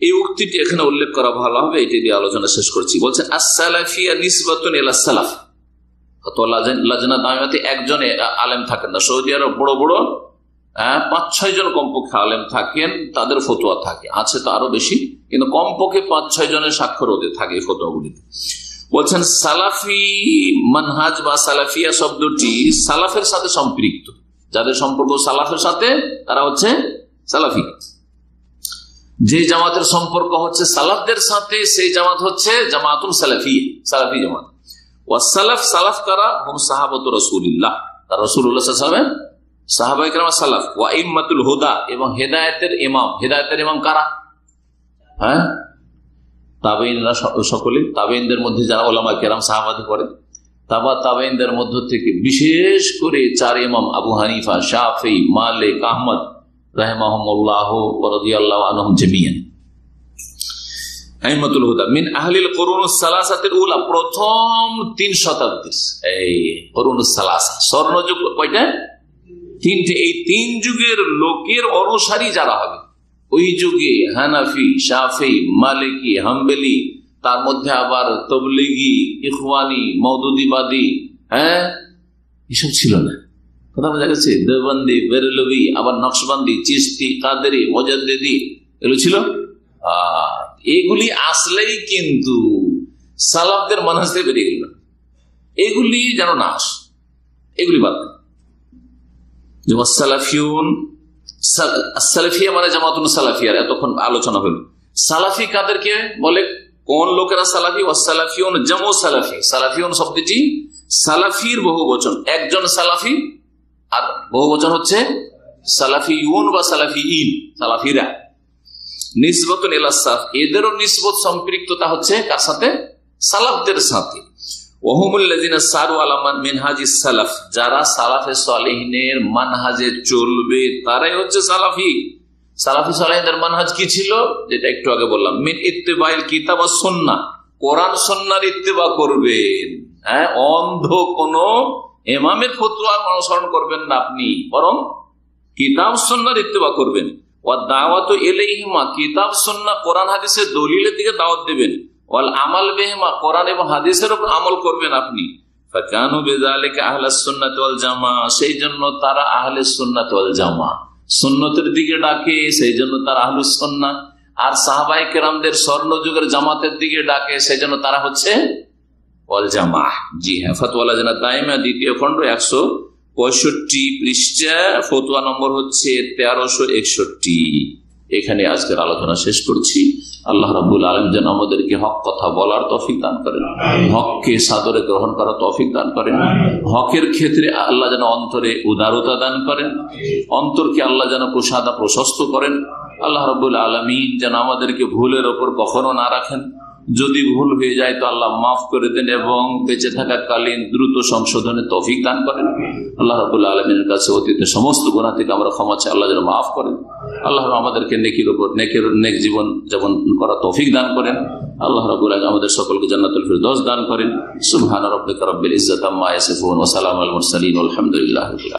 এই উক্তিটি এখানে উল্লেখ করা ভালো হবে, এটি দিয়ে আলোচনা শেষ করছি। বলছেন আস-সালাফিয়া নিসবাতুন ইলা সালাফ। ফতোয়া লজনা দায়মাতে একজন আলেম থাকেন না, সৌদি আরব বড় বড় 5-6 জন কমপক্ষে আলেম থাকেন, তাদের ফতোয়া থাকে, আছে তো আরো বেশি, কিন্তু কমপক্ষে 5-6 জনের স্বাক্ষর ওদের থাকে এই ফতোয়াগুলিতে। বলছেন সালাফি মানহাজ বা সালাফিয়া শব্দটি সালাফের সাথে সম্পৃক্ত, যাদের সম্পর্ক সালাফের সাথে তারা হচ্ছে সালাফি। যে জামাতের সম্পর্ক হচ্ছে সালাফদের সাথে, সেই জামাত হচ্ছে জামাতুল সালাফি, সালাফি জামাত। ওয়াসালাফ, সালাফ কারা? হুম সাহাবাতুর রাসূলিল্লাহ, রাসূলুল্লাহ সাল্লাল্লাহু আলাইহি ওয়াসাল্লাম সাহাবায়ে কেরাম সালাফ। ওয়া ইম্মাতুল হুদা, এবং হেদায়েতের ইমাম। হেদায়েতের ইমাম কারা? হ্যাঁ, তাবেঈনরা সকলে। তাবেঈনদের মধ্যে যারা উলামা কেরাম সাহাবাতে পড়ে, তাবেঈনদের মধ্য থেকে বিশেষ করে 4 ইমাম আবু হানিফা, শাফিঈ, মালিক, আহমদ রাহিমাহুমুল্লাহ ওয়া রাদিয়াল্লাহু আনহুম জামিআন। আইমাতুল হুদা মিন আহলিল কুরুনুস সালাসাতিল উলা, প্রথম 3 শতাব্দীর এই কুরুনুস সালাসা, স্বর্ণযুগ কয়টা? 3টে। এই 3 যুগের লোকের অনুসারী যারা হবে ওই যুগে, হানাফি, শাফিঈ, মালিকি, হাম্বলি, তার মধ্যে আবার তবলিগি, ইখওয়ানি, মওদুদিবাদী, হ্যাঁ, এসব ছিল না। কথা বোঝা গেছে? দেওবন্দি, বেরেলভি, আবার নকশবন্দি, চিশতি, কাদেরি, মুজাদ্দিদি, এগুলো ছিল। এগুলি আসলেই কিন্তু সালাফদের মানহাজ থেকে বেরিয়ে গেল। এগুলি যেন না আস, এগুলি বাদ। সালাফিউন, সালাফিয়া মানে জামাতুন সালাফিয়ার এতক্ষণ আলোচনা হলো। সালাফি কাদেরকে বলে? কোন লোকেরা সালাফি? ওয়াসালাফিউন জামু সালাফি। সালাফিউন শব্দটি সালাফির বহু বচন, একজন সালাফি, আর বহু বচন হচ্ছে সালাফিউন বা সালাফিইন, সালাফিরা। নিসবতুন ইলা সালাফ, এদেরও নিসবত সম্পৃক্ততা হচ্ছে কার সাথে? সালাফদের সাথে। ওয়াহুমুল্লাযিনা সারু আলা মিনহাজিস সালাফ, যারা সালাফে সালেহিনের মানহাজে চলবে তারাই হচ্ছে সালাফি। সালাফি সালেহিনদের মানহাজ কি ছিল? যেটা একটু আগে বললাম, মিন ইত্তিবাইল কিতাব ওয়াস সুন্নাহ, কোরআন সুন্নাহর ইত্তিবা করবেন। হ্যাঁ, অন্ধ কোন ইমামের ফতোয়া অনুসরণ করবেন না আপনি, বরং কিতাব সুন্নাহর ইত্তিবা করবেন। ওয়া দাওয়াতু ইলাইহিমা, কিতাব সুন্নাহ কোরআন হাদিসের দলিলের দিকে দাওয়াত দিবেন। ওয়াল আমাল বিহিমা, কোরআন এবং হাদিসের উপর আমল করবেন আপনি। ফাকানু বিযালিকা আহলাস সুন্নাত ওয়াল জামাআহ, সেই জন্য তারা আহলে সুন্নাত ওয়াল জামাআহ, সুন্নতের দিকে ডাকে, সেই জন্য তারা আহলুস সুন্নাহ। আর সাহাবায়ে কেরামদের স্বর্ণযুগের জামাতের দিকে ডাকে, সেই জন্য তারা হচ্ছে ওয়াল জামাআহ। জি হ্যাঁ, ফতোয়া লাজনা দাইমা, দ্বিতীয় খণ্ড, 165 পৃষ্ঠা, ফতোয়া নম্বর হচ্ছে 1361। এখানে আজকের আলোচনা শেষ করছি। আল্লাহ রাব্বুল আলামিন যেন আমাদেরকে হক কথা বলার তৌফিক দান করেন, হককে সাদরে গ্রহণ করার তৌফিক দান করেন, হকের ক্ষেত্রে আল্লাহ যেন অন্তরে উদারতা দান করেন, অন্তরকে আল্লাহ যেন প্রসাদা প্রশস্ত করেন। আল্লাহ রাব্বুল আলামিন যেন আমাদেরকে ভুলের ওপর কখনো না রাখেন। যদি ভুল হয়ে যায় তো আল্লাহ মাফ করে দেন এবং বেঁচে থাকাকালীন দ্রুত সংশোধনের তৌফিক দান করেন। আল্লাহ রাব্বুল আলামিনের কাছে অতীতের সমস্ত গুনাহ থেকে আমরা ক্ষমা চাই, আল্লাহ যেন মাফ করেন। আল্লাহ আমাদেরকে নেকির উপর নেক জীবন যাপন করার তৌফিক দান করেন। আল্লাহ রাব্বুল আলামিন আমাদের সকলকে জান্নাতুল ফিরদৌস দান করেন। সুবহান রাব্বিকা রাব্বিল ইজ্জাতি আম্মা ইয়াসিফুন ওয়া সালামুল মুরসালিন ওয়া আলহামদুলিল্লাহি রাব্বিল আলামিন।